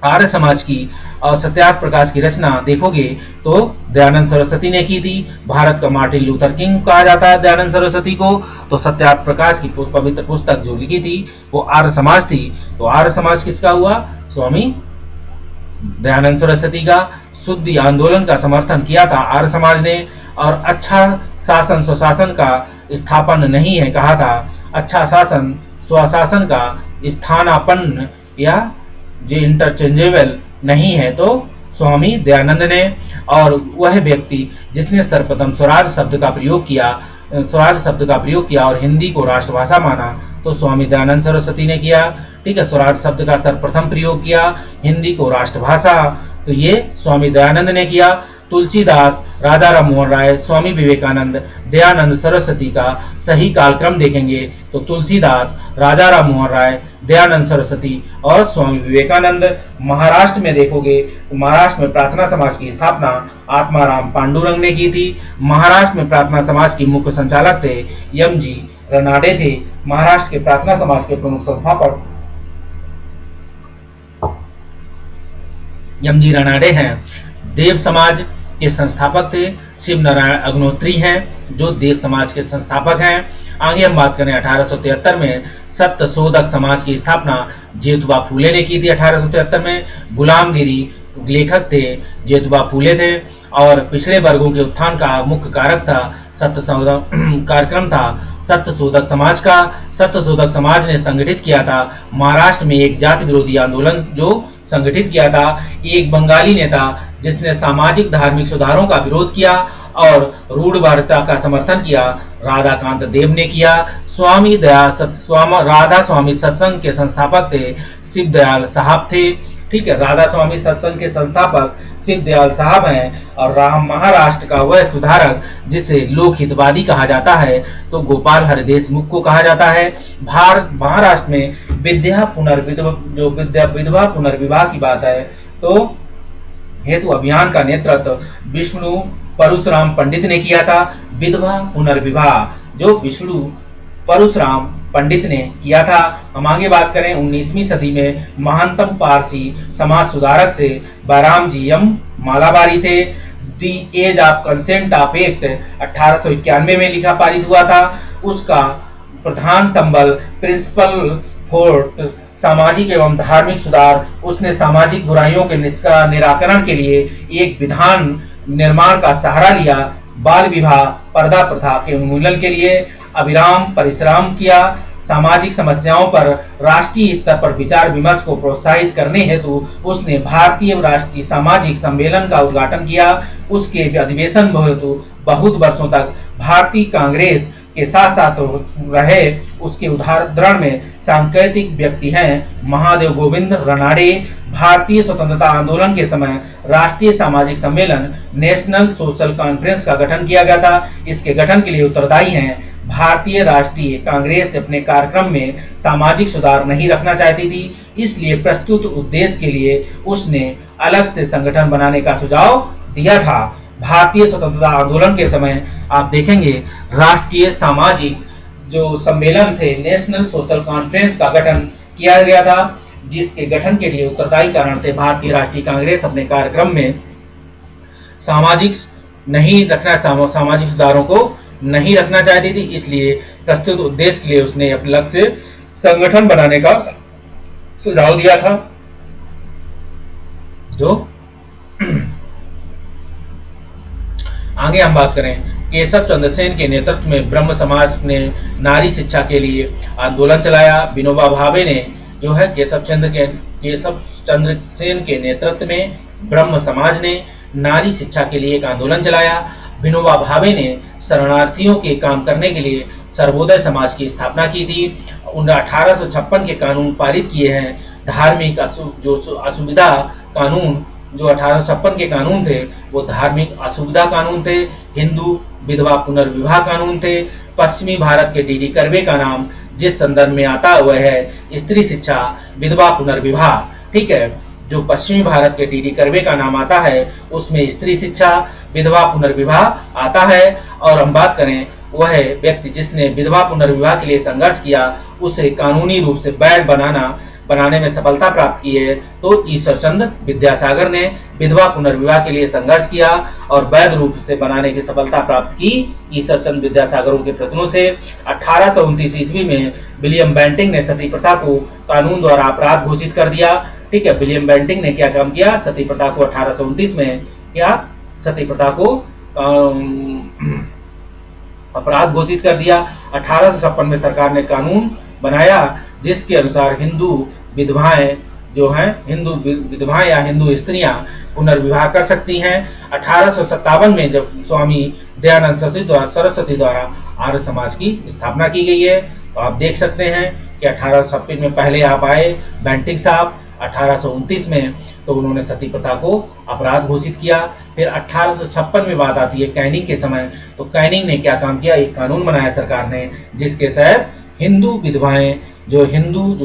Speaker 1: आर्य समाज की। और सत्यार्थ प्रकाश की रचना देखोगे तो दयानंद सरस्वती ने की थी। भारत का मार्टिन लूथर किंग कहा जाता है दयानंद सरस्वती को। तो सत्यार्थ प्रकाश की पवित्र पुस्तक जो लिखी थी वो आर्य समाज थी। तो आर्य समाज किसका हुआ? स्वामी दयानंद सरस्वती का। शुद्धि आंदोलन का समर्थन किया था आर्य समाज ने, और अच्छा शासन स्वशासन का स्थापन नहीं है कहा था। अच्छा शासन स्वशासन का स्थानापन्न या जो इंटरचेंजेबल नहीं है तो स्वामी दयानंद ने। और वह व्यक्ति जिसने सर्वप्रथम स्वराज शब्द का प्रयोग किया और हिंदी को राष्ट्रभाषा माना तो स्वामी दयानंद सरस्वती ने किया। ठीक है, स्वराज शब्द का सर्वप्रथम प्रयोग किया, हिंदी को राष्ट्रभाषा, तो ये स्वामी दयानंद ने किया। तुलसीदास, राजा राम मोहन राय, स्वामी विवेकानंद, दयानंद सरस्वती का सही कालक्रम देखेंगे तो तुलसीदास, राजा राम मोहन राय, दयानंद सरस्वती और स्वामी विवेकानंद। महाराष्ट्र में देखोगे तो महाराष्ट्र में प्रार्थना समाज की स्थापना आत्माराम पांडुरंग ने की थी। महाराष्ट्र में प्रार्थना समाज की मुख्य संचालक थे एम.जी. रनाडे थे। महाराष्ट्र के प्रार्थना समाज के प्रमुख संस्थापक एम.जी. रनाडे हैं। देव समाज के संस्थापक थे शिव नारायण अग्निहोत्री हैं जो देव समाज के संस्थापक हैं। आगे हम बात करें 1873 में सत्यशोधक समाज की स्थापना ज्योतिबा फूले ने की थी। 1873 में गुलामगिरी लेखक थे ज्योतिबा फूले थे, और पिछड़े वर्गों के उत्थान का मुख्य कारक था कार्यक्रम था सत्यशोधक समाज का। सत्यशोधक समाज ने संगठित किया था महाराष्ट्र में एक जाति विरोधी आंदोलन जो संगठित किया था। एक बंगाली नेता जिसने सामाजिक धार्मिक सुधारों का विरोध किया और रूढ़वादिता का समर्थन किया राधाकांत देव ने किया। राधा स्वामी सत्संग के संस्थापक थे शिव दयाल साहब थे। ठीक है, राधा स्वामी सत्संग के संस्थापक शिव दयाल साहब हैं। और महाराष्ट्र का वह सुधारक जिसे लोकहितवादी कहा जाता है तो गोपाल हरि देशमुख को कहा जाता है। महाराष्ट्र में विधवा पुनर्विवाह की बात है तो हेतु अभियान का नेतृत्व विष्णु परशुराम पंडित ने किया था। विधवा पुनर्विवाह जो विष्णु परशुराम पंडित ने किया था। हम आगे बात करें 19वीं सदी में महानतम पारसी समाज सुधारक थे बैराम जी एम मालाबारी थे। The age of consent of act 1891 में लिखा पारित हुआ था। उसका प्रधान संबल प्रिंसिपल फोर्ट सामाजिक एवं धार्मिक सुधार। उसने सामाजिक बुराइयों के निराकरण के लिए एक विधान निर्माण का सहारा लिया। बाल विवाह पर्दा प्रथा के उन्मूलन के लिए अविराम परिश्रम किया। सामाजिक समस्याओं पर राष्ट्रीय स्तर पर विचार विमर्श को प्रोत्साहित करने हेतु उसने भारतीय राष्ट्रीय सामाजिक सम्मेलन का उद्घाटन किया। उसके अधिवेशन हेतु बहुत वर्षों तक भारतीय कांग्रेस के साथ साथ रहे। उसके उदाहरण में सांकेतिक व्यक्ति हैं महादेव गोविंद रनाडे। भारतीय स्वतंत्रता आंदोलन के समय राष्ट्रीय सामाजिक सम्मेलन नेशनल सोशल कॉन्फ्रेंस का गठन किया गया था। इसके गठन के लिए उत्तरदायी हैं भारतीय राष्ट्रीय कांग्रेस अपने कार्यक्रम में सामाजिक सुधार नहीं रखना चाहती थी, इसलिए प्रस्तुत उद्देश्य के लिए उसने अलग से संगठन बनाने का सुझाव दिया था। भारतीय स्वतंत्रता आंदोलन के समय आप देखेंगे राष्ट्रीय सामाजिक जो सम्मेलन थे नेशनल सोशल कॉन्फ्रेंस का गठन किया गया था, जिसके गठन के लिए उत्तरदायी कारण थे भारतीय राष्ट्रीय कांग्रेस अपने कार्यक्रम में सामाजिक सुधारों को नहीं रखना चाहती थी, इसलिए प्रस्तुत उद्देश्य के लिए उसने अलग से संगठन बनाने का सुझाव दिया था। जो आगे हम बात करें केशव चंद्र सेन के नेतृत्व में ब्रह्म समाज ने नारी शिक्षा के लिए आंदोलन चलाया। विनोबा भावे ने जो है केशव चंद्र सेन के नेतृत्व में ब्रह्म समाज ने नारी शिक्षा के लिए एक आंदोलन चलाया। विनोबा भावे ने शरणार्थियों के काम करने के लिए सर्वोदय समाज की स्थापना की थी। 1856 के कानून पारित किए हैं। धार्मिक असुविधा कानून जो 1856 के कानून थे वो धार्मिक असुविधा कानून थे। हिंदू विधवा पुनर्विवाह कानून थे। पश्चिमी भारत के डीडी कर्वे का नाम जिस संदर्भ में आता हुआ है स्त्री शिक्षा विधवा पुनर्विवाह। ठीक है, जो पश्चिमी भारत के डीडी कर्वे का नाम आता है उसमें स्त्री शिक्षा विधवा पुनर्विवाह आता है। और हम बात करें वह व्यक्ति जिसने विधवा पुनर्विवाह के लिए संघर्ष किया उसे कानूनी रूप से वैध बनाने में सफलता प्राप्त की है तो ईश्वरचंद्र विद्यासागर ने विधवा पुनर्विवाह के लिए संघर्ष किया और वैध रूप से बनाने की सफलता प्राप्त की ईश्वरचंद्र विद्यासागरों के प्रयत्नों से। 1829 ईस्वी में विलियम बेंटिंग ने सती प्रथा को कानून द्वारा अपराध घोषित कर दिया। ठीक है, विलियम बेंटिंक ने क्या काम किया, सती प्रथा को 1829 में क्या सती प्रथा को अपराध घोषित कर दिया। 1856 में सरकार ने कानून बनाया जिसके अनुसार हिंदू विधवाएं जो हैं, हिंदू विधवाएं या हिंदू स्त्रियां पुनर्विवाह कर सकती हैं। 1857 में जब स्वामी दयानंद सरस्वती द्वारा आर्य समाज की स्थापना की गई है। तो आप देख सकते हैं कि 1856 में पहले आप आए बेंटिंक साहब, 1829 में तो उन्होंने सती प्रथा को अपराध घोषित किया। फिर 1856 में बात आती है कैनिंग के समय, तो कैनिंग ने क्या काम किया, एक कानून बनाया सरकार ने जिसके तहत हिंदू विधवाएं जो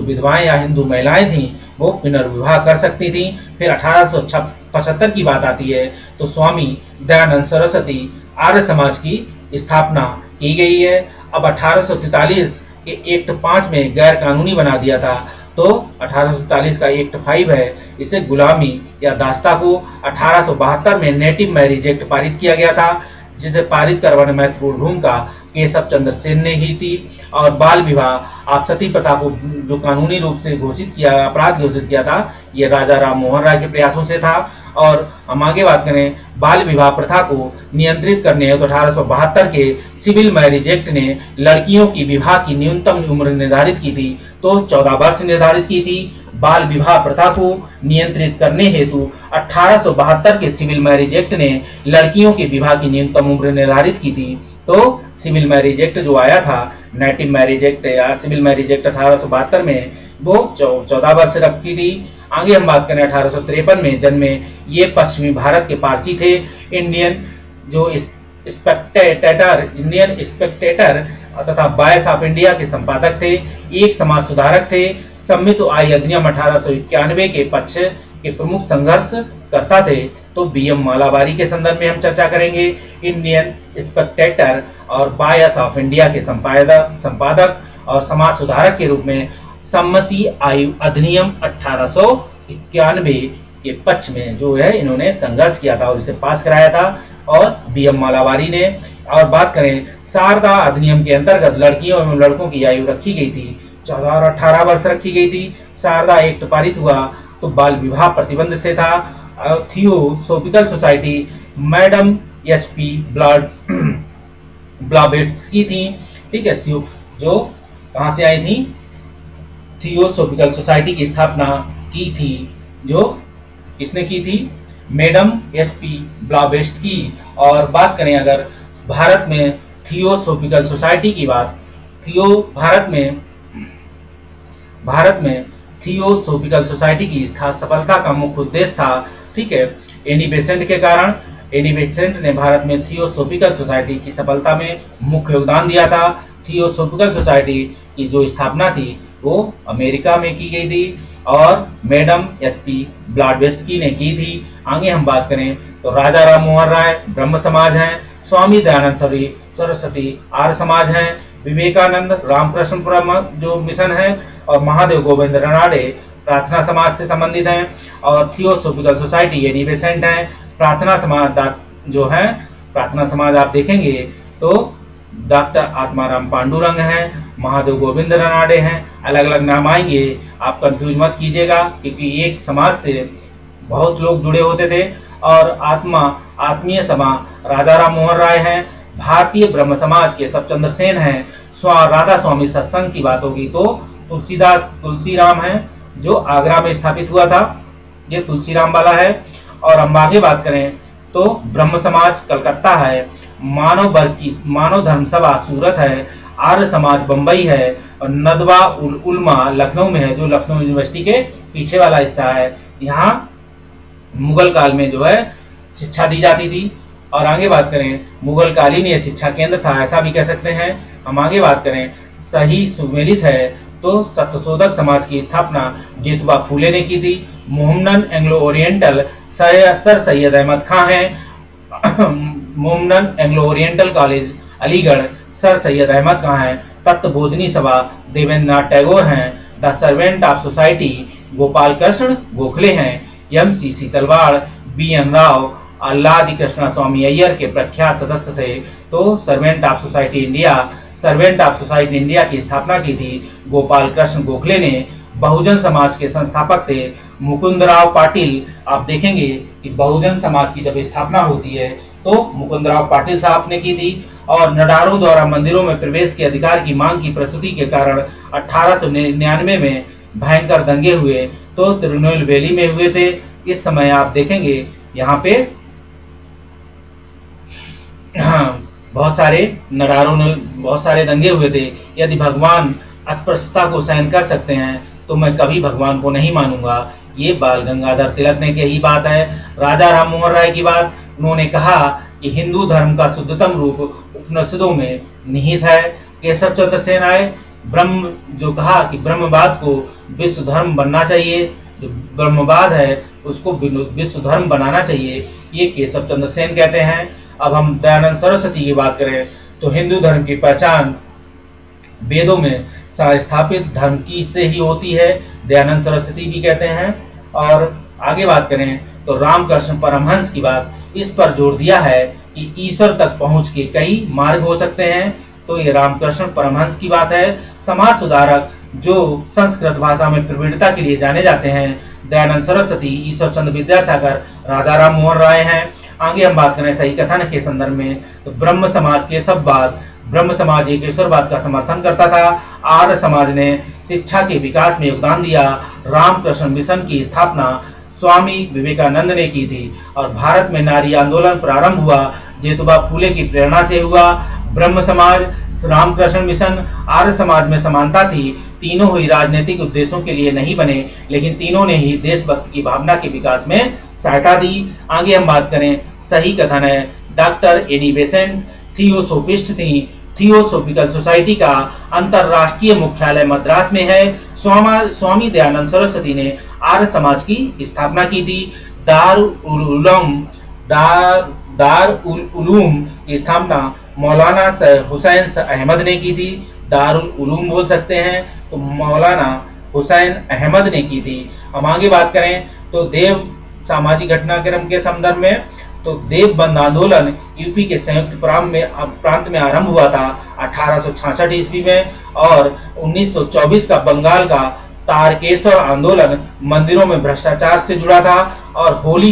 Speaker 1: विधवाएं या हिंदू महिलाएं थीं वो पुनर्विवाह कर सकती थीं। फिर 1875 की बात आती है तो स्वामी दयानंद सरस्वती आर्य समाज की स्थापना की गई है। अब 1843 के एक्ट 5 में गैर कानूनी बना दिया था, तो 1843 का एक्ट 5 है, इसे गुलामी या दास्ता को 1872 में नेटिव मैरिज एक्ट पारित किया गया था, जिसे पारित करवाने महत्वपूर्ण भूमिका केशव चंद्र सेन ने की थी। और बाल विवाह आप सती प्रथा को जो कानूनी रूप से घोषित किया, अपराध घोषित किया था, ये राजा राम मोहन राय के प्रयासों से था। और हम आगे बात करें बाल विवाह प्रथा को नियंत्रित करने हेतु 1872 के सिविल मैरिज एक्ट ने लड़कियों की विवाह की न्यूनतम उम्र निर्धारित की थी, तो 14 वर्ष निर्धारित की थी। बाल विवाह प्रथा को नियंत्रित करने हेतु 1872 के सिविल मैरिज एक्ट ने लड़कियों के विवाह की न्यूनतम उम्र निर्धारित की थी। तो सिविल मैरिज एक्ट जो आया था, नेटिव मैरिज एक्ट या सिविल मैरिज एक्ट 1872 में, वो 14 वर्ष रखी थी। आगे हम बात करें 1853 में जन्मे ये पश्चिमी भारत के पारसी थे। इंडियन स्पेक्टेटर तथा वॉइस ऑफ इंडिया के संपादक थे, एक समाज सुधारक थे। सम्मिलित आय अधिनियम 1891 के पक्ष के प्रमुख संघर्ष करता थे। तो बीएम मालाबारी के संदर्भ में हम चर्चा करेंगे। इंडियन स्पेक्टेटर और वॉइस ऑफ इंडिया के संपादक और समाज सुधारक के रूप में सम्मति आयु अधिनियम 1891 के पक्ष में जो है इन्होंने संघर्ष किया था और इसे पास कराया था, और बीएम मालाबारी ने। और बात करें शारदा अधिनियम के अंतर्गत लड़कियों एवं लड़कों की आयु रखी गई थी 14 और 18 वर्ष रखी गई थी। शारदा एक्ट पारित हुआ तो बाल विवाह प्रतिबंध से था। थियोसोफिकल सोसाइटी मैडम एचपी ब्लावेट्स्की थी, ठीक है, जो कहां से आई थी, थियोसोफिकल सोसाइटी की स्थापना की थी, जो किसने की थी, मैडम एचपी ब्लावेट्स्की। और बात करें अगर भारत में थियोसोफिकल सोसाइटी की बात, भारत में थियोसोफिकल सोसाइटी की सफलता का मुख्य उद्देश्य था, ठीक है, एनी बेसेंट के कारण। एनी बेसेंट ने भारत में थियोसोफिकल सोसाइटी की सफलता में मुख्य योगदान दिया था। थियोसोफिकल सोसाइटी की जो स्थापना थी वो अमेरिका में की गई थी और मैडम एचपी ब्लावेट्स्की ने की थी। आगे हम बात करें तो राजा राम मोहन राय ब्रह्म समाज हैं, स्वामी दयानंद सरस्वती आर्य समाज हैं, विवेकानंद रामकृष्णपुरम जो मिशन है और महादेव गोविंद रनाडे प्रार्थना समाज से संबंधित हैं। और थियोसोफिकल सोसाइटी एनी बेसेंट हैं। प्रार्थना समाज जो है, प्रार्थना समाज आप देखेंगे तो डॉक्टर आत्माराम पांडुरंग हैं, महादेव गोविंद रनाडे हैं, अलग अलग नाम आएंगे, आप कंफ्यूज मत कीजिएगा क्योंकि एक समाज से बहुत लोग जुड़े होते थे। और आत्मीय सभा राजा राम मोहन राय हैं, भारतीय ब्रह्म समाज के सबचंद्र सेन हैं, राधा स्वामी सत्संग की बात होगी तो तुलसीराम हैं जो आगरा में स्थापित हुआ था, ये तुलसीराम वाला है। और हम आगे बात करें तो ब्रह्म समाज कलकत्ता है, मानव धर्म सभा सूरत है, आर्य समाज बंबई है और नदवा उलमा लखनऊ में है, जो लखनऊ यूनिवर्सिटी के पीछे वाला हिस्सा है। यहाँ मुगल काल में जो है शिक्षा दी जाती थी। और आगे बात करें मुगल कालीन ये शिक्षा केंद्र था, ऐसा भी कह सकते हैं। हम आगे बात करें सही सुमेलित है तो सत्यशोधक समाज की स्थापना जितवा फूले ने की थी। Mohammedan Anglo Oriental Sir Syed Ahmad Khan हैं। Mohammedan Anglo Oriental college Aligarh Sir Syed Ahmad Khan हैं। तत्वबोधिनी सभा देवेंद्रनाथ टैगोर हैं। The servant of society Gopal Krishna Gokhale हैं। MCC Talwad, BN Rau, Alladi Krishnaswami Ayyar के प्रख्यात सदस्य थे। तो सर्वेंट ऑफ सोसाइटी इंडिया की स्थापना की थी गोपाल कृष्ण गोखले ने। बहुजन समाज के संस्थापक थे मुकुंदराव पाटिल। आप देखेंगे कि बहुजन समाज की जब स्थापना होती है तो मुकुंदराव पाटिल साहब ने की थी। और नडारों द्वारा मंदिरों में प्रवेश के अधिकार की मांग की प्रस्तुति के कारण 1899 में भयंकर दंगे हुए तो तिरुनेलवेली में हुए थे। इस समय आप देखेंगे यहाँ पे बहुत सारे नडारों ने बहुत सारे दंगे हुए थे। यदि भगवान अस्पृश्यता को सहन कर सकते हैं तो मैं कभी भगवान को नहीं मानूंगा। ये बाल गंगाधर तिलक ने कही बात है। राजा राम मोहन राय की बात, उन्होंने कहा कि हिंदू धर्म का शुद्धतम रूप उपनिषदों में निहित है। केशव चंद्र सेन आए, ब्रह्म जो कहा कि ब्रह्मवाद को विश्व धर्म बनना चाहिए, जो ब्रह्मवाद है उसको विश्व धर्म बनाना चाहिए, ये केशव चंद्र सेन कहते हैं। अब हम दयानंद सरस्वती की बात करें तो हिंदू धर्म की पहचान वेदों में स्थापित धर्म की से ही होती है, दयानंद सरस्वती भी कहते हैं। और आगे बात करें तो रामकृष्ण परमहंस की बात, इस पर जोर दिया है कि ईश्वर तक पहुंच के कई मार्ग हो सकते हैं। तो ये रामकृष्ण परमहंस की बात है। समाज सुधारक जो संस्कृत भाषा में प्रवीणता के लिए जाने जाते हैं, दयानंद सरस्वती, ईश्वर चंद्र विद्यासागर, राजा राम मोहन राय हैं। आगे हम बात करें सही कथन के संदर्भ में तो ब्रह्म समाज के शब्दवाद, ब्रह्म समाज एक ईश्वरवाद का समर्थन करता था। आर्य समाज ने शिक्षा के विकास में योगदान दिया। रामकृष्ण मिशन की स्थापना स्वामी विवेकानंद ने की थी और भारत में नारी आंदोलन प्रारंभ हुआ ज्योतिबा फूले की प्रेरणा से हुआ। ब्रह्म समाज, रामकृष्ण मिशन, आर्य समाज में समानता थी। तीनों ही राजनीतिक उद्देश्यों के लिए नहीं बने, लेकिन तीनों ने ही देशभक्ति की भावना के विकास में सहायता दी। आगे हम बात करें सही कथन है डॉक्टर एनी बेसेंट थियोसोफिस्ट थी। थियोसोफिकल सोसाइटी का अंतरराष्ट्रीय मुख्यालय मद्रास में है। स्वामी दयानंद सरस्वती ने आर्य समाज की स्थापना की थी। दारुल उलूम की स्थापना मौलाना हुसैन अहमद ने की थी। दारुल उलूम बोल सकते हैं तो मौलाना हुसैन अहमद ने की थी। हम आगे बात करें तो देव सामाजिक घटनाक्रम के संदर्भ में तो देवबंद आंदोलन यूपी के संयुक्त प्रांत में आरंभ हुआ था 1866 ईस्वी में। और 1924 का बंगाल का तारकेश्वर आंदोलन मंदिरों में भ्रष्टाचार से जुड़ा था। और हाली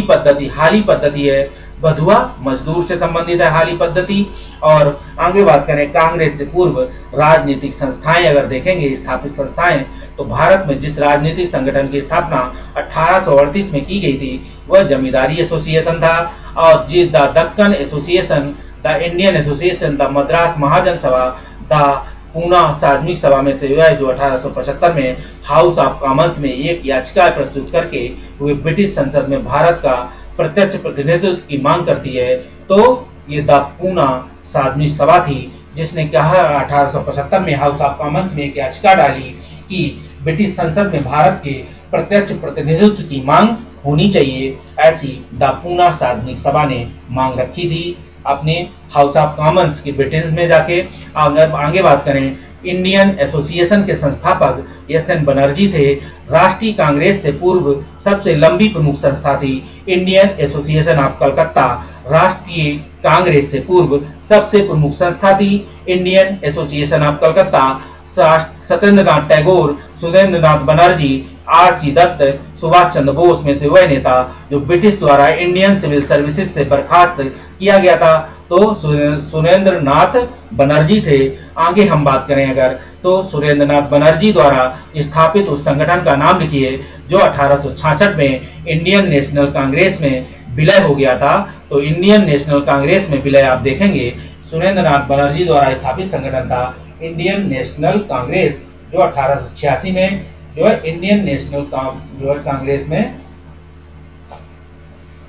Speaker 1: पद्धति है, बधुआ मजदूर से संबंधित है हाली पद्धति। और आगे बात करें कांग्रेस से पूर्व राजनीतिक संस्थाएं अगर देखेंगे, स्थापित संस्थाएं, तो भारत में जिस राजनीतिक संगठन की स्थापना 1838 में की गई थी वह जमींदारी एसोसिएशन था। और जी the Deccan association, the Indian association, the Madras Mahajan Sabha, the Poona सार्वजनिक सभा में से है जो 1875 में हाउस ऑफ कॉमन्स में एक याचिका प्रस्तुत करके हुए ब्रिटिश संसद में भारत का प्रत्यक्ष प्रतिनिधित्व की मांग करती है। तो ये द पूना सार्वजनिक सभा थी जिसने कहा 1875 में हाउस ऑफ कॉमन्स में एक याचिका डाली कि ब्रिटिश संसद में भारत के प्रत्यक्ष प्रतिनिधित्व की मांग होनी चाहिए। ऐसी द पूना सार्वजनिक सभा ने मांग रखी थी अपने हाउस ऑफ कॉमन्स के ब्रिटेन में जाके। आगे बात करें इंडियन एसोसिएशन के संस्थापक एस.एन. बनर्जी थे। राष्ट्रीय कांग्रेस से पूर्व सबसे लंबी प्रमुख संस्था थी इंडियन एसोसिएशन ऑफ कलकत्ता। राष्ट्रीय कांग्रेस से पूर्व सबसे प्रमुख संस्था थी Indian association of Calcutta. Satyendranath Tagore, Surendranath Banerjee, R C. Dutt, Subhash Chandra Bose में से वह नेता जो ब्रिटिश द्वारा इंडियन सिविल सर्विसेज से बर्खास्त किया गया था तो सुरेंद्रनाथ बनर्जी थे। आगे हम बात करें अगर तो सुरेंद्रनाथ बनर्जी द्वारा स्थापित उस संगठन का नाम लिखिए जो 1866 में इंडियन नेशनल कांग्रेस में विलय हो गया था। तो इंडियन नेशनल कांग्रेस में विलय आप देखेंगे सुरेंद्रनाथ बनर्जी द्वारा स्थापित संगठन था इंडियन नेशनल कांग्रेस, जो 1886 में जो है इंडियन नेशनल कांग्रेस में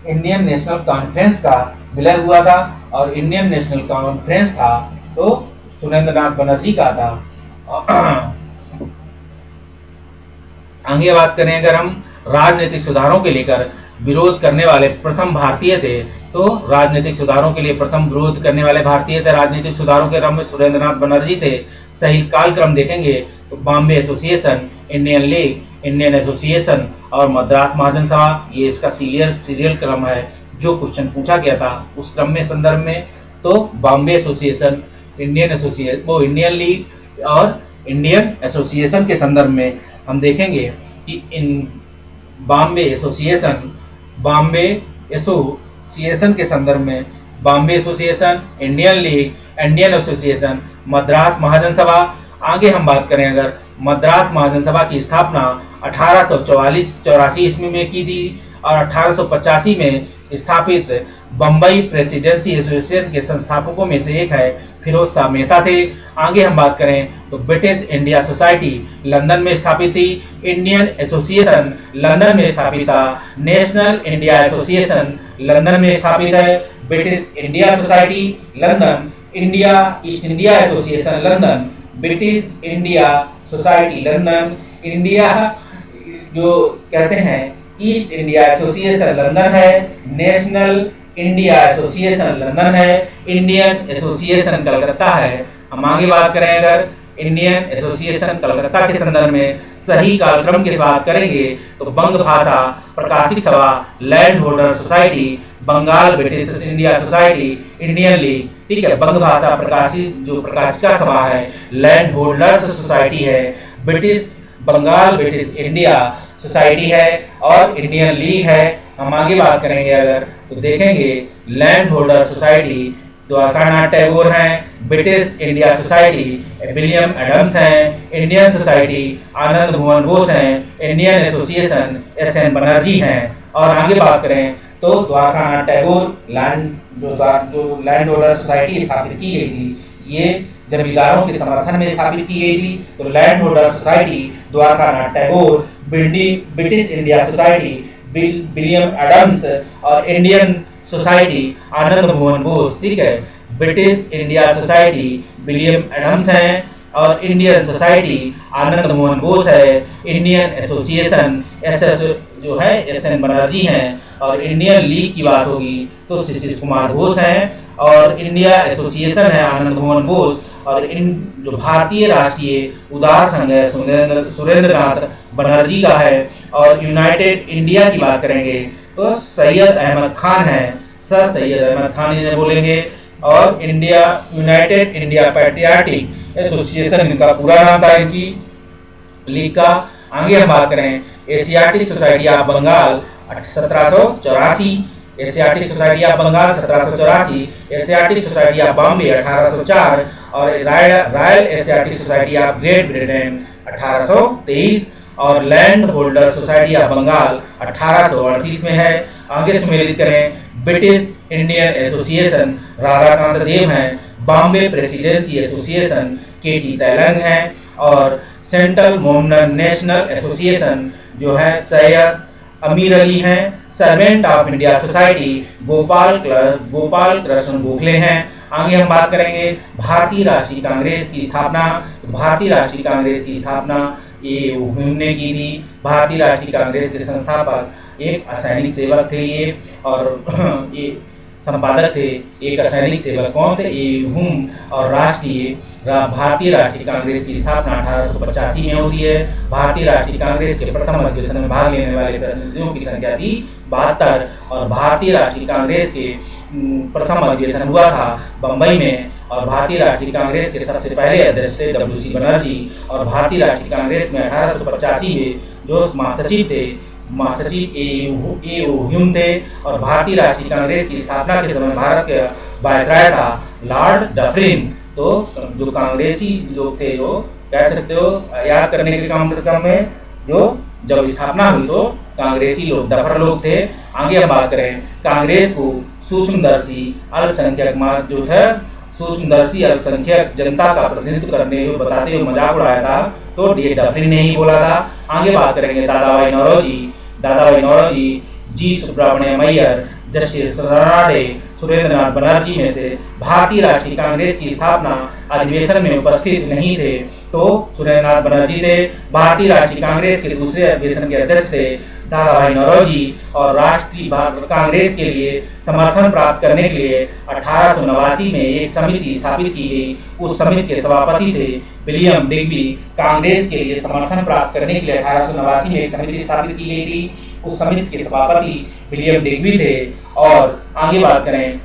Speaker 1: इंडियन नेशनल कॉन्फ्रेंस का विलय हुआ था। और इंडियन नेशनल कॉन्फ्रेंस था तो सुरेंद्रनाथ बनर्जी का था। आगे बात करें अगर हम राजनीतिक सुधारों के लेकर विरोध करने वाले प्रथम भारतीय थे तो राजनीतिक सुधारों के लिए प्रथम विरोध करने वाले भारतीय थे। राजनीतिक सुधारों के क्रम में सुरेंद्रनाथ बनर्जी थे। सही कालक्रम देखेंगे तो Bombay association, Indian league, Indian association और मद्रास महाजन सभा, ये इसका सीरियल क्रम है जो क्वेश्चन पूछा गया था उस क्रम में संदर्भ में। तो बॉम्बे एसोसिएशन, इंडियन लीग और इंडियन एसोसिएशन के संदर्भ में हम देखेंगे कि इन बॉम्बे एसोसिएशन के संदर्भ में Bombay association, Indian league, Indian association, Madras Mahajan Sabha. आगे हम बात करें अगर मद्रास महाजन सभा की स्थापना 1884 ईस्वी में की थी और 1885 में स्थापित बम्बई प्रेसिडेंसी एसोसिएशन के संस्थापकों में से एक है फिरोज शाह मेहता थे। आगे हम बात करें तो ब्रिटिश इंडिया सोसाइटी लंदन में स्थापित थी। इंडियन एसोसिएशन लंदन में स्थापित था। नेशनल इंडिया एसोसिएशन लंदन में स्थापित है। British India society London, India east India association London, British India society London, India जो कहते हैं ईस्ट इंडिया एसोसिएशन लंदन है, नेशनल इंडिया एसोसिएशन लंदन है, इंडियन एसोसिएशन कलकत्ता है। हम आगे बात करें अगर इंडियन एसोसिएशन कलकत्ता के संदर्भ में सही कालक्रम की बात करेंगे तो बंग Bhasha Prakashik Sabha, Land holder Society, Bengal British India Society, Indian League, ठीक है। बंग भाषा प्रकाशित जो प्रकाशिका सभा है, लैंड होल्डर्स सोसाइटी है, बंगाल ब्रिटिश इंडिया सोसाइटी है और इंडियन लीग है। हम आगे बात करेंगे अगर तो देखेंगे land holder society Dwarkanath Tagore हैं, British India society William Adams हैं, इंडियन सोसाइटी आनंद मोहन बोस हैं, इंडियन एसोसिएशन एस.एन. बनर्जी हैं। और आगे बात करें तो द्वारकानाथ टैगोर जो लैंड होल्डर सोसाइटी स्थापित की गई थी, ये जमींदारों के समर्थन में स्थापित की गई थी। तो Land holder society Dwarkanath Tagore, British India society William Adams और इंडियन सोसाइटी आनंद मोहन बोस, ठीक है। British India society William Adams हैं और इंडियन सोसाइटी आनंद मोहन बोस है। इंडियन एसोसिएशन जो है एस.एन. बनर्जी हैं और इंडियन लीग की बात होगी तो शिशिर कुमार घोष हैं और इंडिया एसोसिएशन है आनंद मोहन बोस और इन जो भारतीय राष्ट्रीय उदार संघ है सुरेंद्रनाथ बनर्जी का है। और यूनाइटेड इंडिया की बात करेंगे तो सैयद अहमद खान है, सर सैयद अहमद खान इन्हें बोलेंगे। और यूनाइटेड इंडिया पैट्रियाटिक एसोसिएशन इनका पूरा नाम था इनकी लीग का। आगे हम बात करें Asiatic Society of Bengal 1784, Asiatic Society of Bengal 1784, Asiatic Society of Bombay 1804 और Royal Asiatic Society of Great Britain 1823 और Land holder Society of Bengal 1838 में है। आगे सम्मिलित करें British Indian Association Radhakant Dev हैं, Bombay Presidency Association K T. Telang हैं और सेंट्रल मोमडन नेशनल एसोसिएशन जो है सैयद अमीर अली हैं। Servant of India society Gopal Krishna Gokhale हैं। आगे हम बात करेंगे भारतीय राष्ट्रीय कांग्रेस की स्थापना। भारतीय राष्ट्रीय कांग्रेस की स्थापना ये ने की थी। भारतीय राष्ट्रीय कांग्रेस के संस्थापक एक असैनिक सेवक थे ये और ये संपादक थे। एक असैनिक सेवक कौन थे? और भारतीय राष्ट्रीय कांग्रेस की स्थापना 1885 में होती है। भारतीय राष्ट्रीय कांग्रेस के प्रथम अधिवेशन में भाग लेने वाले प्रतिनिधियों की संख्या थी 72 और भारतीय राष्ट्रीय कांग्रेस के प्रथम अधिवेशन हुआ था बंबई में और भारतीय राष्ट्रीय कांग्रेस के सबसे पहले अध्यक्ष थे W.C. बनर्जी और भारतीय राष्ट्रीय कांग्रेस में 1885 में जो महासचिव थे ए.ओ. ह्यूम थे और भारतीय राष्ट्रीय कांग्रेस की स्थापना के समय भारत के वायसराय था लॉर्ड डफरिन। तो जो कांग्रेसी लोग थे जो कह सकते हो याद करने के क्रम में जो जब स्थापना हुई तो कांग्रेसी लोग डफर लोग थे। आगे हम बात करें कांग्रेस को सूक्ष्मदर्शी अल्पसंख्यक जो थे सूक्ष्मदर्शी अल्पसंख्यक जनता का प्रतिनिधित्व करने हुए बताते हुए मजाक उड़ाया था तो डफरिन ने ही बोला था। आगे बात करेंगे दादाभाई नौरोजी, जी सुब्रमण्यम अय्यर, जस्टिस राणाडे, सुरेंद्रनाथ बनर्जी में से भारतीय राष्ट्रीय कांग्रेस की स्थापना अधिवेशन में उपस्थित नहीं थे तो सुरेंद्रनाथ बनर्जी थे। भारतीय राष्ट्रीय कांग्रेस के दूसरे अधिवेशन के अध्यक्ष थे दादाभाई नौरोजी और राष्ट्रीय कांग्रेस के लिए समर्थन प्राप्त करने के लिए 1889 में एक समिति स्थापित की गई। उस समिति के सभापति थे विलियम डिग्बी। कांग्रेस के लिए समर्थन प्राप्त करने के लिए 1889 में एक समिति स्थापित की गई थी। उस समिति के सभापति विलियम डिग्बी थे। और आगे बात करें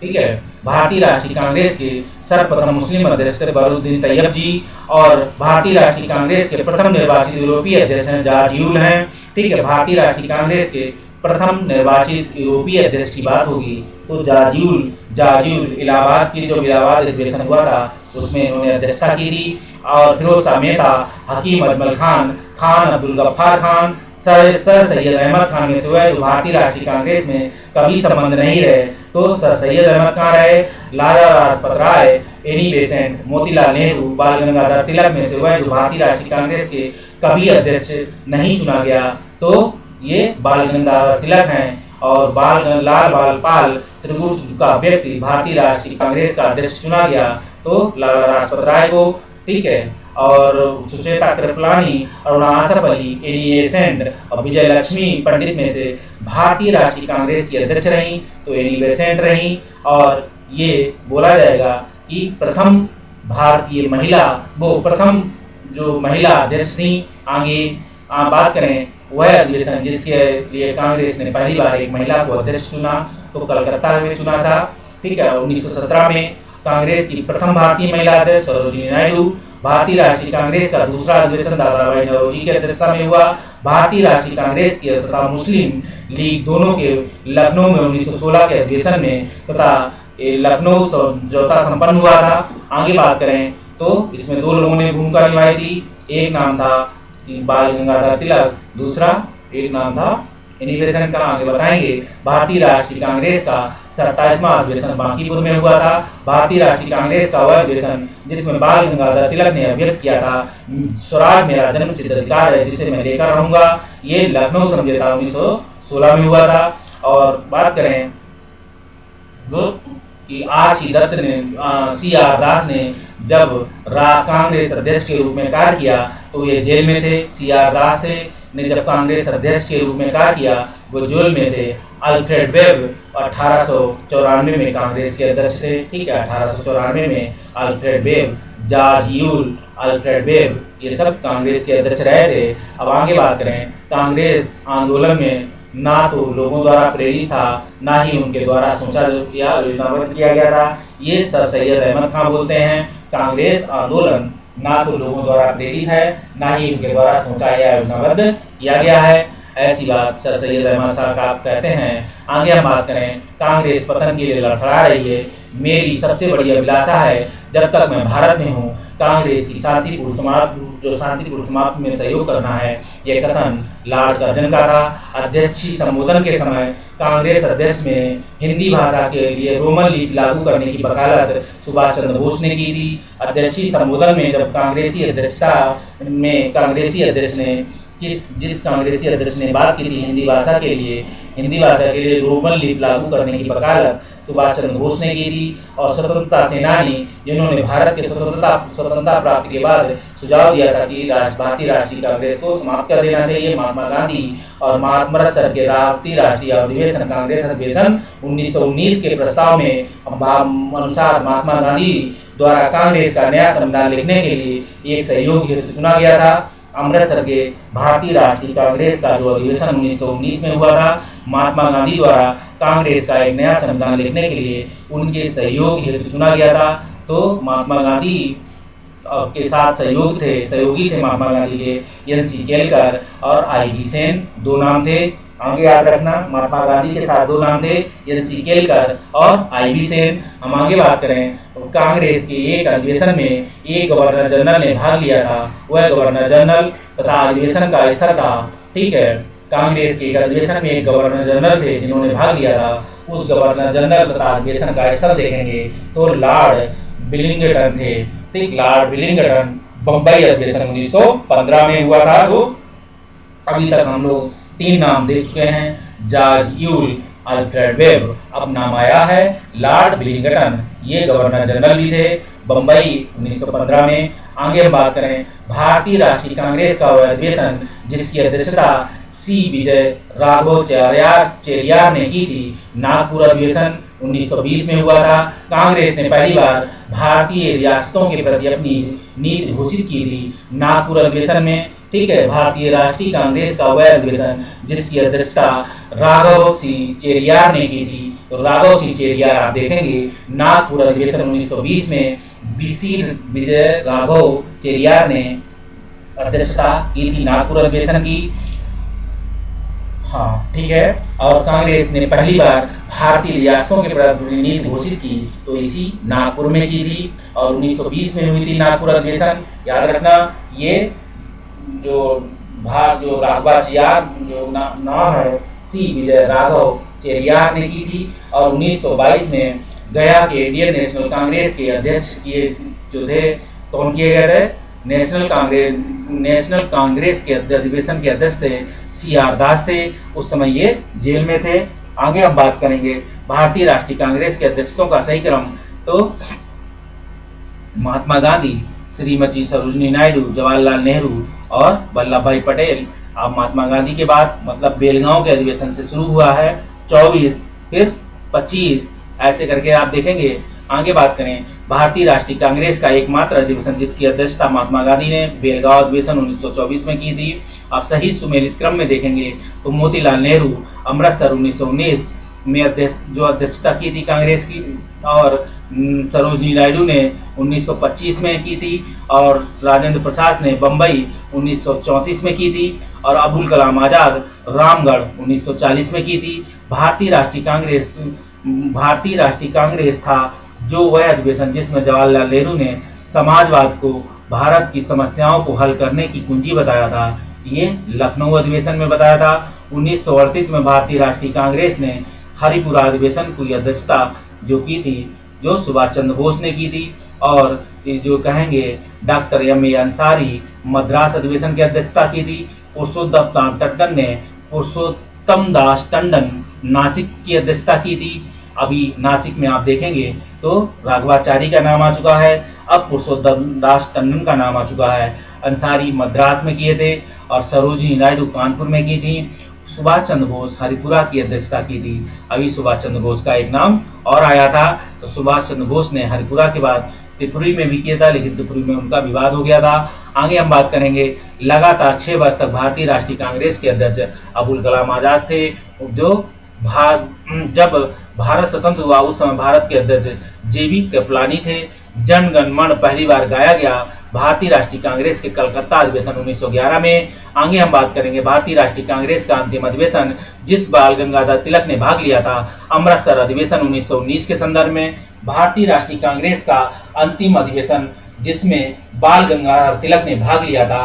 Speaker 1: ठीक है। भारतीय राष्ट्रीय कांग्रेस के सर्वप्रथम मुस्लिम अध्यक्ष थे बदरुद्दीन तैयब जी, और भारतीय राष्ट्रीय कांग्रेस के प्रथम निर्वाचित यूरोपीय अध्यक्ष हैं जॉर्ज यूल हैं। ठीक है, भारतीय राष्ट्रीय कांग्रेस के प्रथम निर्वाचित यूरोपीय अध्यक्ष की बात होगी तो जॉर्ज यूल इलाहाबाद की जो इलाहाबाद अधिवेशन हुआ था उसमें इन्होंने अध्यक्षता की थी। और फिरोज शाह मेहता, हकीम अजमल खान, खान अब्दुल गफ्फार खान, सर सैयद अहमद खान में से हुए जो भारतीय राष्ट्रीय कांग्रेस में कभी संबंध नहीं रहे तो सर सैयद अहमद खान रहे। लाला लाजपत राय, एनी बेसेंट, मोतीलाल नेहरू, बाल गंगाधर तिलक में से हुए जो भारतीय राष्ट्रीय कांग्रेस के कभी अध्यक्ष नहीं चुना गया तो ये बाल गंगाधर तिलक हैं। और लाल बाल पाल त्रिभुज का व्यक्ति भारतीय राष्ट्रीय कांग्रेस का अध्यक्ष चुना गया तो लाला लाजपत राय को। ठीक है, और सुचेता कृपलानी, अरुणा आसफ अली, एनी बेसेंट और विजय लक्ष्मी पंडित में से भारतीय राष्ट्रीय कांग्रेस की अध्यक्ष रही तो एनी बेसेंट रही। और ये बोला जाएगा कि प्रथम भारतीय महिला, वो प्रथम जो महिला अध्यक्ष थी। आगे बात करें वह अधिवेशन जिसके लिए कांग्रेस ने पहली बार एक महिला को अध्यक्ष चुना तो कलकत्ता में चुना था। ठीक है, 1917 में कांग्रेस की प्रथम भारतीय महिला अध्यक्ष सरोजिनी नायडू। भारतीय राष्ट्रीय कांग्रेस का दूसरा अधिवेशन दादा भाई नौरोजी की अध्यक्षता में हुआ। भारतीय राष्ट्रीय कांग्रेस की तथा मुस्लिम लीग दोनों के लखनऊ में 1916 के अधिवेशन में तथा लखनऊ समझौता संपन्न हुआ था। आगे बात करें तो इसमें दो लोगों ने भूमिका निभाई थी, एक नाम था बाल गंगाधर तिलक, दूसरा एक नाम था एनी बेसेंट का। आगे बताएंगे भारतीय राष्ट्रीय कांग्रेस का 27वां अधिवेशन बांकीपुर में हुआ था। भारतीय राष्ट्रीय कांग्रेस का वह अधिवेशन जिसमें बाल गंगाधर तिलक ने अभिव्यक्त किया था स्वराज मेरा जन्म सिद्ध अधिकार है जिसे मैं लेकर रहूंगा, ये लखनऊ समझौता 1916 में हुआ था। और बात करें कि CR दास ने जब कांग्रेस अध्यक्ष के रूप में कार्य किया तो ये जेल में थे। CR दास ने जब कांग्रेस अध्यक्ष के रूप में कार्य किया वो जेल में थे। अल्फ्रेड वेब 1894 में कांग्रेस के अध्यक्ष थे। ठीक है, 1894 में Alfred web, George Yule, Alfred web ये सब कांग्रेस के अध्यक्ष रहे थे। अब आगे बात करें, कांग्रेस आंदोलन में ना तो लोगों द्वारा प्रेरित था ना ही उनके द्वारा सोचा या योजनाबद्ध किया गया था। ये सर सैयद अहमद खान बोलते हैं कांग्रेस आंदोलन ना तो लोगों द्वारा प्रेरित है ना ही उनके द्वारा सोचा या योजनाबद्ध किया गया है, ऐसी बात सर सैयद अहमद साहब कहते हैं। आगे हम बात करें, कांग्रेस पतन के लिए लड़खड़ा रही है, मेरी सबसे बड़ी अभिलाषा है जब तक मैं भारत में हूँ कांग्रेस की शांतिपूर्ण समाप्ति में सहयोग करना है। यह कथन लॉर्ड कर्जन का था। अध्यक्षीय संबोधन के समय कांग्रेस अध्यक्ष में हिंदी भाषा के लिए रोमन लिपि लागू करने की वकालत सुभाष चंद्र बोस ने की थी। अध्यक्षीय संबोधन में जब कांग्रेसी अध्यक्ष ने जिस कांग्रेसी अध्यक्ष ने बात की थी हिंदी भाषा के लिए रोमन लिपि लागू करने की वकालत सुभाष चंद्र बोस ने की थी। और स्वतंत्रता सेनानी जिन्होंने भारत के स्वतंत्रता प्राप्ति के बाद सुझाव दिया था कि भारतीय राष्ट्रीय कांग्रेस को समाप्त कर देना चाहिए, महात्मा गांधी और महात्मा सर के भारतीय राष्ट्रीय अधिवेशन कांग्रेस अधिवेशन 1919 के प्रस्ताव में अनुसार महात्मा गांधी द्वारा कांग्रेस का नया संविधान लिखने के लिए एक सहयोगी हेतु चुना गया था। अमृतसर के भारतीय राष्ट्रीय कांग्रेस का जो अधिवेशन 1919 में हुआ था, महात्मा गांधी द्वारा कांग्रेस का एक नया संविधान लिखने के लिए उनके सहयोग हेतु चुना गया था। तो महात्मा गांधी के साथ सहयोगी थे महात्मा गांधी के NC केलकर और IB सेन, दो नाम थे। आगे याद रखना, महात्मा गांधी के साथ दो नाम थे, NC केलकर और IB सेन। हम आगे बात करें, कांग्रेस के एक अधिवेशन में एक गवर्नर जनरल ने भाग लिया था, वह गवर्नर जनरल तथा अधिवेशन का स्थल था। ठीक है, कांग्रेस के एक अधिवेशन में एक गवर्नर जनरल थे जिन्होंने भाग लिया था। उस गवर्नर जनरल तथा अधिवेशन का स्थल देखेंगे तो लॉर्ड विलिंगटन थे। ठीक, लॉर्ड विलिंगटन बम्बई अधिवेशन 1915 में हुआ था। तो अभी तक हम लोग तीन नाम देख चुके हैं, जॉर्ज यूल, अल्फ्रेड वेब, अब नाम आया है लॉर्ड विलिंगटन, ये गवर्नर जनरल भी थे बम्बई 1915 में। आगे हम बात करें, भारतीय राष्ट्रीय कांग्रेस का वह अधिवेशन जिसकी अध्यक्षता C विजय राघव चेरियार ने की थी, नागपुर अधिवेशन 1920 में हुआ था। कांग्रेस ने पहली बार भारतीय रियासतों के प्रति अपनी नीति घोषित की थी नागपुर अधिवेशन में। ठीक है, भारतीय राष्ट्रीय कांग्रेस का वह अधिवेशन जिसकी अध्यक्षता राघव C चेरियार ने की थी, तो राघव सिंह चेरियार आप देखेंगे नागपुर अधिवेशन 1920 में बीसी विजय राघव चेरियार ने अध्यक्षता की थी नागपुर अधिवेशन की। हाँ ठीक है। और कांग्रेस ने पहली बार भारतीय रियासतों के प्रतिनिधित्व घोषित की तो इसी नागपुर में की थी और 1920 में हुई थी नागपुर अधिवेशन। याद रखना ये जो राघवाचार्य जो नाम है सी विजय राघव चेरियार ने की थी और 1922 में गया के इंडियन नेशनल कांग्रेस के अध्यक्ष किए जो थे कौन किए गए थे? नेशनल कांग्रेस के अधिवेशन के अध्यक्ष थे CR दास थे। उस समय ये जेल में थे। आगे हम बात करेंगे भारतीय राष्ट्रीय कांग्रेस के अध्यक्षों का सही क्रम। तो महात्मा गांधी, श्रीमती सरोजिनी नायडू, जवाहरलाल नेहरू और वल्लभ भाई पटेल। अब महात्मा गांधी के बाद मतलब बेलगांव के अधिवेशन से शुरू हुआ है 24 फिर 25 ऐसे करके आप देखेंगे। आगे बात करें भारतीय राष्ट्रीय कांग्रेस का एकमात्र अधिवेशन जिसकी अध्यक्षता महात्मा गांधी ने बेलगांव अधिवेशन 1924 में की थी। आप सही सुमेलित क्रम में देखेंगे तो मोतीलाल नेहरू अमृतसर 1919 में अध्यक्षता की थी कांग्रेस की और सरोजिनी नायडू ने 1925 में की थी और राजेंद्र प्रसाद ने बंबई 1934 में की थी और अबुल कलाम आजाद रामगढ़ 1940 में की थी। भारतीय राष्ट्रीय कांग्रेस था जो वह अधिवेशन जिसमें जवाहरलाल नेहरू ने समाजवाद को भारत की समस्याओं को हल करने की कुंजी बताया था। ये लखनऊ अधिवेशन में बताया था। 1938 में भारतीय राष्ट्रीय कांग्रेस ने हरिपुरा अधिवेशन की अध्यक्षता जो की थी जो सुभाष चंद्र बोस ने की थी और जो कहेंगे डॉक्टर M.A. अंसारी मद्रास अधिवेशन की अध्यक्षता की थी। पुरुषोत्तम दास टंडन नासिक की अध्यक्षता की थी। अभी नासिक में आप देखेंगे तो राघवाचारी का नाम आ चुका है, अब पुरुषोत्तम दास टंडन का नाम आ चुका है। अंसारी मद्रास में किए थे और सरोजिनी नायडू कानपुर में की थी। सुभाष चंद्र बोस हरिपुरा की अध्यक्षता की थी। अभी सुभाष चंद्र बोस का एक नाम और आया था तो सुभाष चंद्र बोस ने हरिपुरा के बाद त्रिपुरी में भी किया था लेकिन त्रिपुरी में उनका विवाद हो गया था। आगे हम बात करेंगे लगातार 6 वर्ष तक भारतीय राष्ट्रीय कांग्रेस के अध्यक्ष अबुल कलाम आजाद थे। जो जब भारत स्वतंत्र हुआ उस समय भारत के अध्यक्ष JB कृपलानी थे। जन गण मन पहली बार गाया गया भारतीय राष्ट्रीय कांग्रेस के कलकत्ता अधिवेशन 1911 में। आगे हम बात करेंगे भारतीय राष्ट्रीय कांग्रेस का अंतिम अधिवेशन जिस बाल गंगाधर तिलक ने भाग लिया था अमृतसर अधिवेशन 1919 के संदर्भ में। भारतीय राष्ट्रीय कांग्रेस का अंतिम अधिवेशन जिसमें बाल गंगाधर तिलक ने भाग लिया था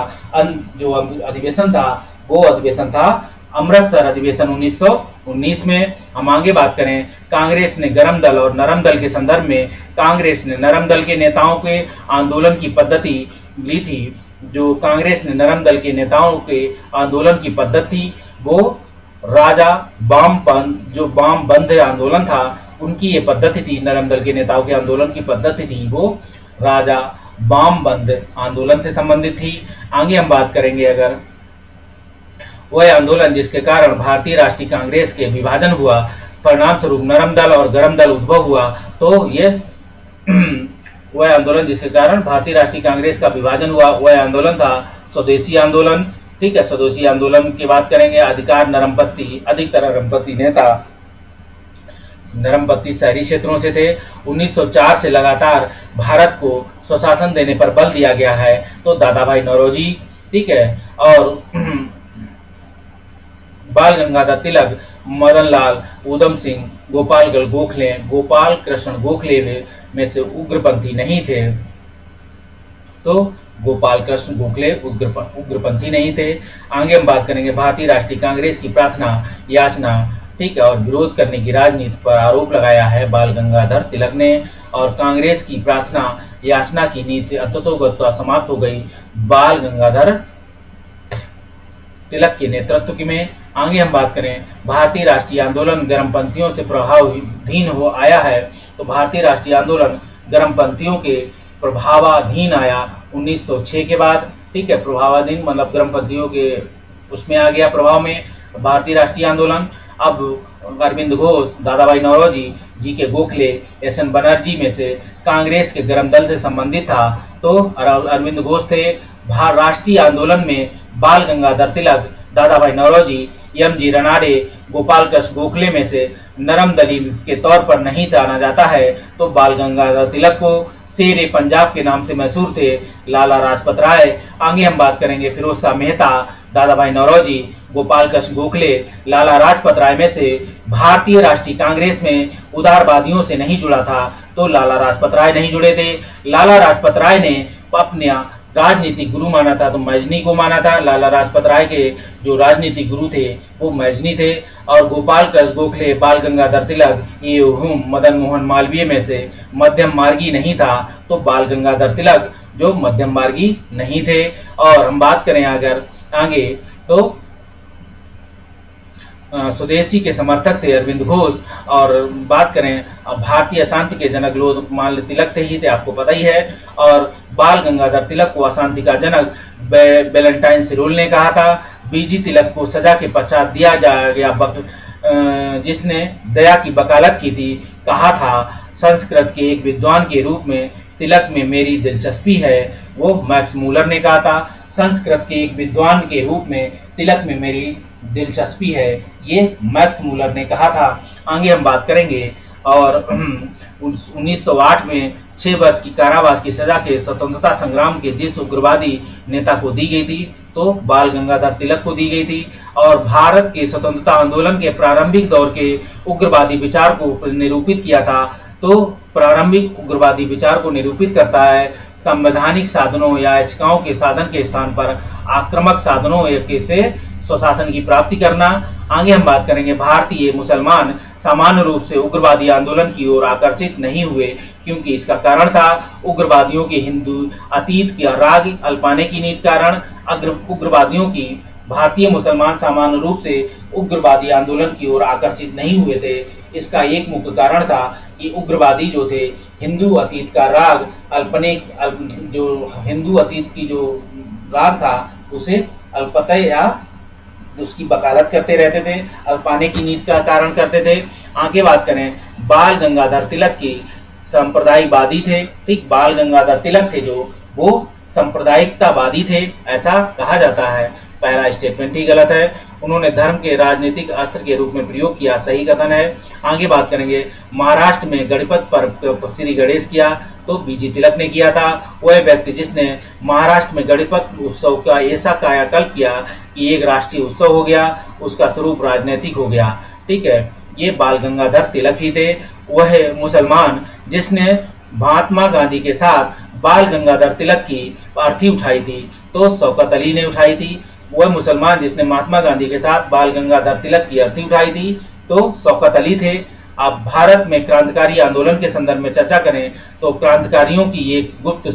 Speaker 1: जो अधिवेशन था वो अधिवेशन था अमृतसर अधिवेशन 1919 में। हम आगे बात करें कांग्रेस ने गरम दल और नरम दल के संदर्भ में। कांग्रेस ने नरम दल के नेताओं के आंदोलन की पद्धति ली थी। जो कांग्रेस ने नरम दल के नेताओं के आंदोलन की पद्धति थी वो राजा वामपंथ जो वाम बंद आंदोलन था उनकी ये पद्धति थी। नरम दल के नेताओं के आंदोलन की पद्धति थी वो राजा वाम बंद आंदोलन से संबंधित थी। आगे हम बात करेंगे अगर वह आंदोलन जिसके कारण भारतीय राष्ट्रीय कांग्रेस के विभाजन हुआ परिणाम स्वरूप नरम दल और गरम दल उद्भव हुआ तो ये वह आंदोलन जिसके कारण भारतीय राष्ट्रीय कांग्रेस का विभाजन हुआ वह आंदोलन था स्वदेशी आंदोलन। ठीक है, स्वदेशी आंदोलन की बात करेंगे। अधिकतर नरमपंथी नेता नरमपंथी शहरी क्षेत्रों से थे। 1904 से लगातार भारत को स्वशासन देने पर बल दिया गया है तो दादा भाई नौरोजी, ठीक है, और बाल गंगाधर तिलक, मदन लाल, उधम सिंह, गोपाल कृष्ण गोखले में से उग्रपंथी नहीं थे। तो गोपाल कृष्ण गोखले उग्रपंथी नहीं थे। आगे हम बात करेंगे भारतीय राष्ट्रीय कांग्रेस की प्रार्थना याचना, ठीक है, और विरोध करने की राजनीति पर आरोप लगाया है बाल गंगाधर तिलक ने और कांग्रेस की प्रार्थना याचना की नीति अंततोगत्वा समाप्त हो गई बाल गंगाधर तिलक के नेतृत्व में। आगे हम बात करें भारतीय राष्ट्रीय आंदोलन गर्मपंथियों से प्रभावाधीन हो आया है तो भारतीय राष्ट्रीय आंदोलन गर्मपंथियों के प्रभावाधीन आया 1906 के बाद। ठीक है, प्रभावाधीन मतलब गर्मपंथियों के उसमें आ गया प्रभाव में भारतीय राष्ट्रीय आंदोलन। अब अरविंद घोष, दादा भाई नौरोजी, GK गोखले, SN बनर्जी में से कांग्रेस के गरम दल से संबंधित था तो अरविंद घोष थे। राष्ट्रीय आंदोलन में बाल गंगाधर तिलक दादा भाई नौरोजी, एम.जी. रनाडे, गोपाल कृष्ण गोखले में से नरम दलील के तौर पर नहीं जाना जाता है तो बाल गंगाधर तिलक को शेर ए पंजाब के नाम से मशहूर थे लाला लाजपत राय। आगे हम बात करेंगे फिरोज शाह मेहता, दादा भाई नौरोजी, गोपाल कृष्ण गोखले, लाला लाजपत राय में से भारतीय राष्ट्रीय कांग्रेस में उदारवादियों से नहीं जुड़ा था तो लाला लाजपत राय नहीं जुड़े थे। लाला लाजपत राय ने अपने राजनीतिक गुरु माना था तो मैजनी को माना था। लाला लाजपत राय के जो राजनीतिक गुरु थे वो मैजनी थे। और गोपाल कृष्ण गोखले, बाल गंगाधर तिलक, ये मदन मोहन मालवीय में से मध्यम मार्गी नहीं था तो बाल गंगाधर तिलक जो मध्यम मार्गी नहीं थे। और हम बात करें अगर आगे तो स्वदेशी के समर्थक थे अरविंद घोष। और बात करें भारतीय अशांति के जनक लोकमान्य तिलक ही थे, आपको पता ही है। और बाल गंगाधर तिलक को अशांति का जनक वैलेंटाइन सिरोल ने कहा था। बीजी तिलक को सजा के पश्चात दिया गया जिसने दया की वकालत की थी, कहा था संस्कृत के एक विद्वान के रूप में तिलक में मेरी दिलचस्पी है, वो मैक्स मूलर ने कहा था। संस्कृत के एक विद्वान के रूप में तिलक में मेरी दिलचस्पी है, ये मैक्स मूलर ने कहा था। आगे हम बात करेंगे और 1908 में 6 वर्ष की कारावास की सजा के स्वतंत्रता संग्राम के जिस उग्रवादी नेता को दी गई थी तो बाल गंगाधर तिलक को दी गई थी। और भारत के स्वतंत्रता आंदोलन के प्रारंभिक दौर के उग्रवादी विचार को निरूपित किया था तो प्रारंभिक उग्रवादी विचार को निरूपित करता है संवैधानिक साधनों या याचिकाओं के साधन के स्थान पर आक्रामक साधनों से स्वशासन की प्राप्ति करना। आगे हम बात करेंगे भारतीय मुसलमान सामान्य रूप से उग्रवादी आंदोलन की ओर आकर्षित नहीं हुए क्योंकि इसका कारण था उग्रवादियों के हिंदू अतीत का राग अल्पाने की नीति कारण उग्रवादियों की भारतीय मुसलमान सामान्य रूप से उग्रवादी आंदोलन की ओर आकर्षित नहीं हुए थे। इसका एक मुख्य कारण था कि उग्रवादी जो थे हिंदू अतीत का राग अल्पने जो हिंदू अतीत की जो राग था उसे अल्पतय या उसकी वकालत करते रहते थे, अल्पाने की नीति का कारण करते थे। आगे बात करें बाल गंगाधर तिलक की सांप्रदायिकवादी थे, ठीक, बाल गंगाधर तिलक थे जो वो सांप्रदायिकतावादी थे ऐसा कहा जाता है। पहला स्टेटमेंट ही गलत है। उन्होंने धर्म के राजनीतिक अस्त्र के रूप में प्रयोग किया, सही कथन है। आगे बात करेंगे महाराष्ट्र में गणपत पर श्री गणेश किया तो बीजी तिलक ने किया था। वह व्यक्ति जिसने महाराष्ट्र में गणपत उत्सव का ऐसा कायाकल्प किया कि एक राष्ट्रीय उत्सव हो गया, उसका स्वरूप राजनीतिक हो गया, ठीक है, ये बाल गंगाधर तिलक ही थे। वह मुसलमान जिसने महात्मा गांधी के साथ बाल गंगाधर तिलक की अर्थी उठाई थी तो शौकत अली ने उठाई थी। वह मुसलमान जिसने महात्मा गांधी के साथ बाल गंगाधर तिलक की अर्थी उठाई थी तो शौकत अली थे। अब भारत में क्रांतिकारी आंदोलन के संदर्भ में चर्चा करें तो क्रांतिकारियों के एक गुप्त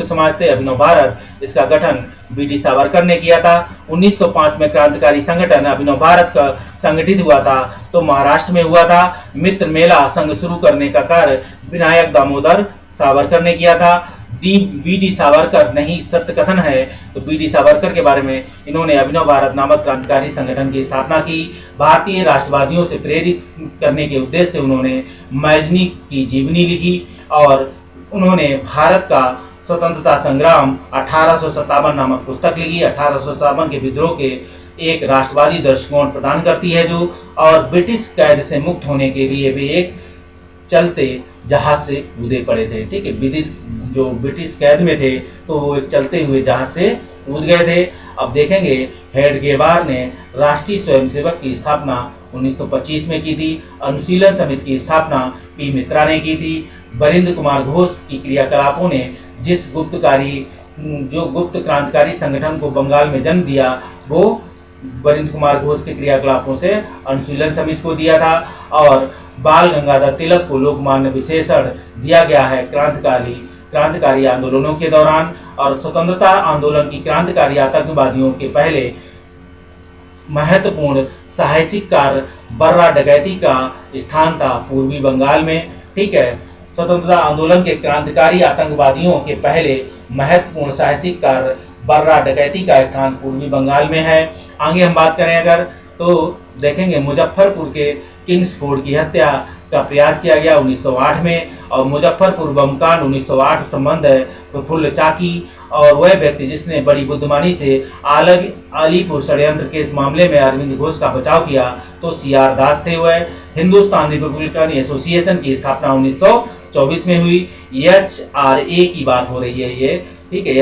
Speaker 1: समाज थे अभिनव भारत। इसका गठन बी.डी. सावरकर ने किया था। 1905 में क्रांतिकारी संगठन अभिनव भारत का संगठित हुआ था तो महाराष्ट्र में हुआ था। मित्र मेला संघ शुरू करने का कार्य विनायक दामोदर सावरकर ने किया था। बी.डी. सावरकर नहीं सत्य कथन है तो बी.डी. सावरकर के बारे में इन्होंने अभिनव भारत नामक क्रांतिकारी संगठन की स्थापना की। भारतीय राष्ट्रवादियों से प्रेरित करने के उद्देश्य से उन्होंने मैजनी की जीवनी लिखी और उन्होंने भारत का स्वतंत्रता संग्राम 1857 नामक पुस्तक लिखी। 1857 के विद्रोह के एक राष्ट्रवादी दृष्टिकोण प्रदान करती है जो और ब्रिटिश कैद से मुक्त होने के लिए वे एक चलते जहाज से कूदे पड़े थे, ठीक है, विदित जो ब्रिटिश कैद में थे तो वो एक चलते हुए जहाज से कूद गए थे। अब देखेंगे हेडगेवार ने राष्ट्रीय स्वयंसेवक की स्थापना 1925 में की थी। अनुशीलन समिति की स्थापना पी मित्रा ने की थी। बरिंद्र कुमार घोष की क्रियाकलापों ने जिस गुप्त क्रांतिकारी संगठन को बंगाल में जन्म दिया वो बरिंद्र कुमार घोष के क्रियाकलापों से अनुशीलन समिति को दिया था। और बाल गंगाधर तिलक को लोकमान्य विशेषण दिया गया है क्रांतिकारी आंदोलनों के दौरान। और स्वतंत्रता आंदोलन की क्रांतिकारी आतंकवादियों के पहले महत्वपूर्ण साहसिक कार्य बर्रा डकैती का स्थान था पूर्वी बंगाल में, ठीक है। स्वतंत्रता आंदोलन के क्रांतिकारी आतंकवादियों के पहले महत्वपूर्ण साहसिक कार्य बर्रा डकैती का स्थान पूर्वी बंगाल में है। आगे हम बात करें अगर तो देखेंगे मुजफ्फरपुर के किंग्सफोर्ड की हत्या का प्रयास किया गया 1908 में, और मुजफ्फरपुर बम कांड 1908 संबंध है प्रफुल्ल चाकी, और वह व्यक्ति जिसने बड़ी बुद्धिमानी से अलीपुर षड्यंत्र के इस मामले में अरविंद घोष का बचाव किया तो CR दास थे। वह हिंदुस्तान रिपब्लिकन एसोसिएशन की स्थापना 1924 में हुई। HRA की बात हो रही है ये, ठीक है,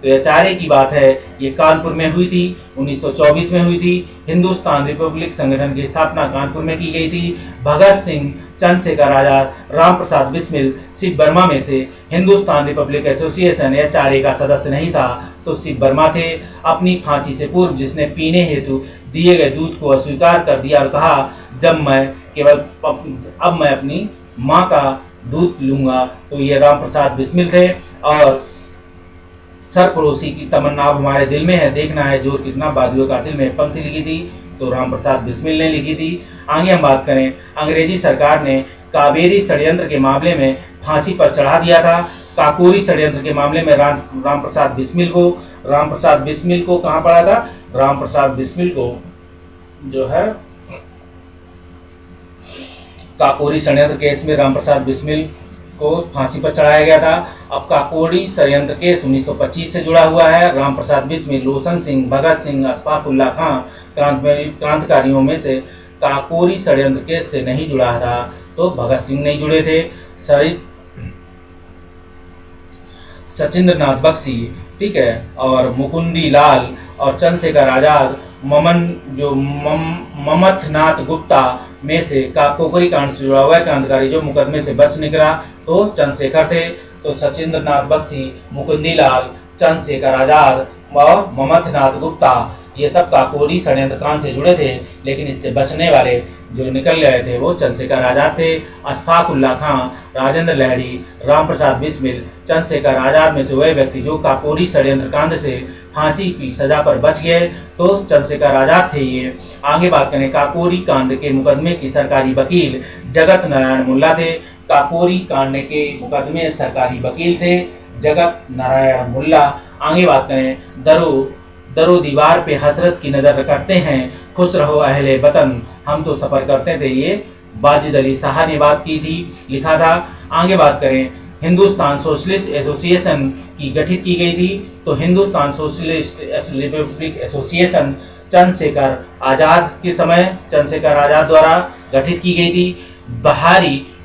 Speaker 1: HRA की बात है, ये कानपुर में हुई थी, 1924 में हुई थी। हिंदुस्तान रिपब्लिक संगठन की स्थापना कानपुर में की गई थी। भगत सिंह, चंद्रशेखर आजाद, राम प्रसाद बिस्मिल शिव वर्मा में से हिंदुस्तान रिपब्लिक एसोसिएशन HRA का सदस्य नहीं था तो शिव वर्मा थे। अपनी फांसी से पूर्व जिसने पीने हेतु दिए गए दूध को अस्वीकार कर दिया और कहा अब मैं अपनी माँ का दूध लूंगा, तो ये राम प्रसाद बिस्मिल थे। और सरफरोशी की तमन्ना अब हमारे दिल में है, देखना है जोर कितना, बाजुओं का दिल में पंक्ति लिखी थी तो राम प्रसाद बिस्मिल ने लिखी थी। आगे हम बात करें, अंग्रेजी सरकार ने कावेरी षड्यंत्र के मामले में फांसी पर चढ़ा दिया था। काकोरी षड्यंत्र के मामले में राम प्रसाद बिस्मिल को कहां पड़ा था? राम प्रसाद बिस्मिल को जो है काकोरी षड्यंत्र केस में राम प्रसाद बिस्मिल को फांसी पर चढ़ाया गया था। अब काकोरी षड्यंत्र केस 1925 से जुड़ा हुआ है। राम प्रसाद बिस्मिल, रोशन सिंह, भगत सिंह, अशफाक उल्लाह खां क्रांतिकारियों में से काकोरी षड्यंत्र केस से नहीं जुड़ा था तो भगत सिंह नहीं जुड़े थे। सचिंद्र नाथ बख्शी, ठीक है, और मुकुंदी लाल और चंद्रशेखर आजाद, ममथनाथ गुप्ता में से काकोरी कांड से जुड़ा हुआ क्रांतिकारी जो मुकदमे से बच निकला तो चंद्रशेखर थे। तो सचिंद्र नाथ बख्शी, मुकुंदी लाल, चंद्रशेखर आजाद और ममथनाथ गुप्ता ये सब काकोरी षड्यंत्र कांड से जुड़े थे, लेकिन इससे बचने वाले जो निकल गए थे वो चंद्रशेखर आजाद थे। अशफाक उल्लाह खां, राजेंद्र लहरी, राम प्रसाद बिस्मिल, चंद्रशेखर आजाद में से वह व्यक्ति जो काकोरी षड्यंत्र कांड से फांसी की सजा पर बच गए तो चंद्रशेखर आजाद थे ये। आगे बात करें, काकोरी कांड के मुकदमे की सरकारी वकील जगत नारायण मुल्ला थे। काकोरी कांड के मुकदमे सरकारी वकील थे जगत नारायण मुल्ला। आगे बात करें, दरो दीवार पे हसरत की नजर करते हैं, खुश रहो अहले वतन, हम तो सफर करते थे, ये वाजिद अली शाह ने बात की थी, लिखा था। आगे बात करें, हिंदुस्तान सोशलिस्ट एसोसिएशन की गठित की गई थी तो Hindustan socialist republic association Chandrashekhar Azad के समय चंद्रशेखर आजाद द्वारा गठित की गई थी।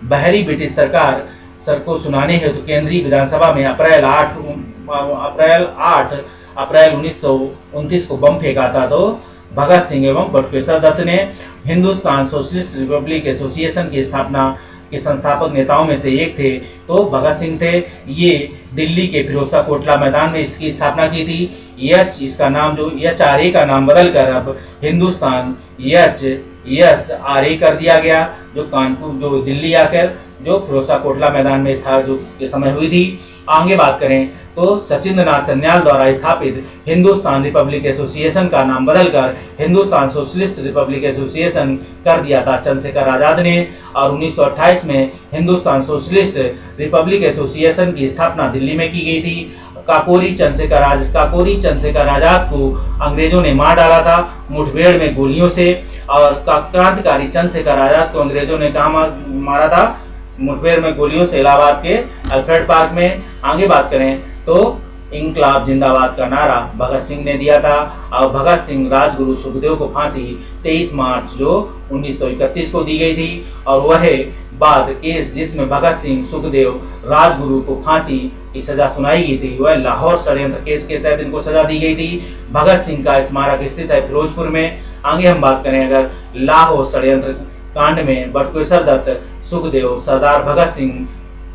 Speaker 1: बहरी ब्रिटिश सरकार सर को सुनाने हेतु केंद्रीय विधानसभा में अप्रैल 1929 को बम फेंका था तो भगत सिंह एवं बटुकेश्वर दत्त ने हिंदुस्तान सोशलिस्ट रिपब्लिक एसोसिएशन की स्थापना के संस्थापक नेताओं में से एक थे तो भगत सिंह थे। ये दिल्ली के फिरोजशाह कोटला मैदान में इसकी स्थापना की थी। इसका नाम जो HRA का नाम बदलकर अब हिंदुस्तान HSRA कर दिया गया, जो कानपुर जो दिल्ली आकर जो फिरोजशाह कोटला मैदान में जो के समय हुई थी। आगे बात करें तो सचिंद्र नाथ सन्याल द्वारा स्थापित हिंदुस्तान रिपब्लिक एसोसिएशन का नाम बदलकर हिंदुस्तान सोशलिस्ट रिपब्लिक एसोसिएशन कर दिया था चंद्रशेखर आजाद ने। और 1928 में हिंदुस्तान सोशलिस्ट रिपब्लिक एसोसिएशन की स्थापना दिल्ली में की गई थी। काकोरी चंद्रशेखर आजाद को अंग्रेजों ने मार डाला था मुठभेड़ में गोलियों से, और क्रांतिकारी चंद्रशेखर आजाद को अंग्रेजों ने कहाँ मारा था? मुठभेड़ में गोलियों से इलाहाबाद के अल्फ्रेड पार्क में। आगे बात करें तो इंकलाब जिंदाबाद का नारा भगत सिंह ने दिया था और भगत सिंह राजगुरु सुखदेव को फांसी 23 मार्च जो 1931 को दी गई थी। और वह बाद केस जिसमें भगत सिंह सुखदेव राजगुरु को फांसी की सजा सुनाई गई थी वह लाहौर षड्यंत्र केस के तहत इनको सजा दी गई थी। भगत सिंह का स्मारक स्थित है फिरोजपुर में। आगे हम बात करें अगर लाहौर षड्यंत्र कांड में बटुकेश्वर दत्त, सुखदेव, सरदार भगत सिंह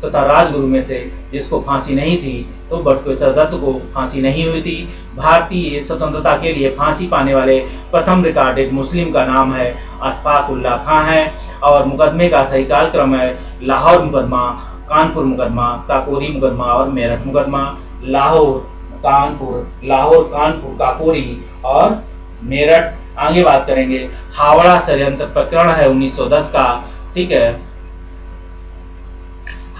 Speaker 1: तथा राजगुरु में से जिसको फांसी नहीं थी तो बटुकेश्वर दत्त को फांसी नहीं हुई थी। भारतीय स्वतंत्रता के लिए फांसी पाने वाले प्रथम रिकॉर्डेड मुस्लिम का नाम है अशफाक उल्लाह खां है। और मुकदमे का सही कालक्रम है लाहौर मुकदमा, कानपुर मुकदमा, काकोरी मुकदमा और मेरठ मुकदमा। लाहौर, कानपुर, काकोरी और मेरठ। आगे बात करेंगे हावड़ा षड्यंत्र प्रकरण है 1910 का, ठीक है।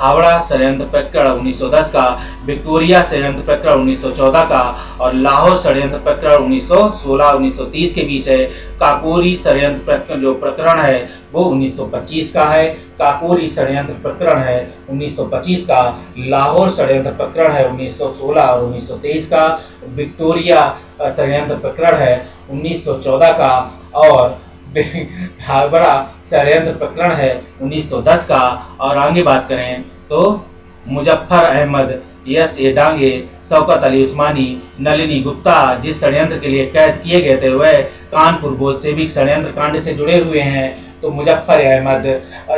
Speaker 1: हावड़ा षड्यंत्र प्रकरण 1910 का, विक्टोरिया षड्यंत्र प्रकरण 1914 का और लाहौर षड्यंत्र प्रकरण 1916-1930 के बीच है। काकोरी षड्यंत्र प्रकरण जो प्रकरण है वो 1925 का है। काकोरी षड्यंत्र प्रकरण है 1925 का। लाहौर षड्यंत्र प्रकरण है 1916 और 1923 का। विक्टोरिया षड्यंत्र प्रकरण है 1914 का और हावड़ा षड्यंत्र प्रकरण है 1910 का। और आगे बात करें तो मुजफ्फर अहमद, यस ए डांगे, शौकत अली उस्मानी, नलिनी गुप्ता जिस षड्यंत्र के लिए कैद किए गए थे वह कानपुर बोल्शेविक षड्यंत्र कांड से जुड़े हुए हैं। तो मुजफ्फर अहमद,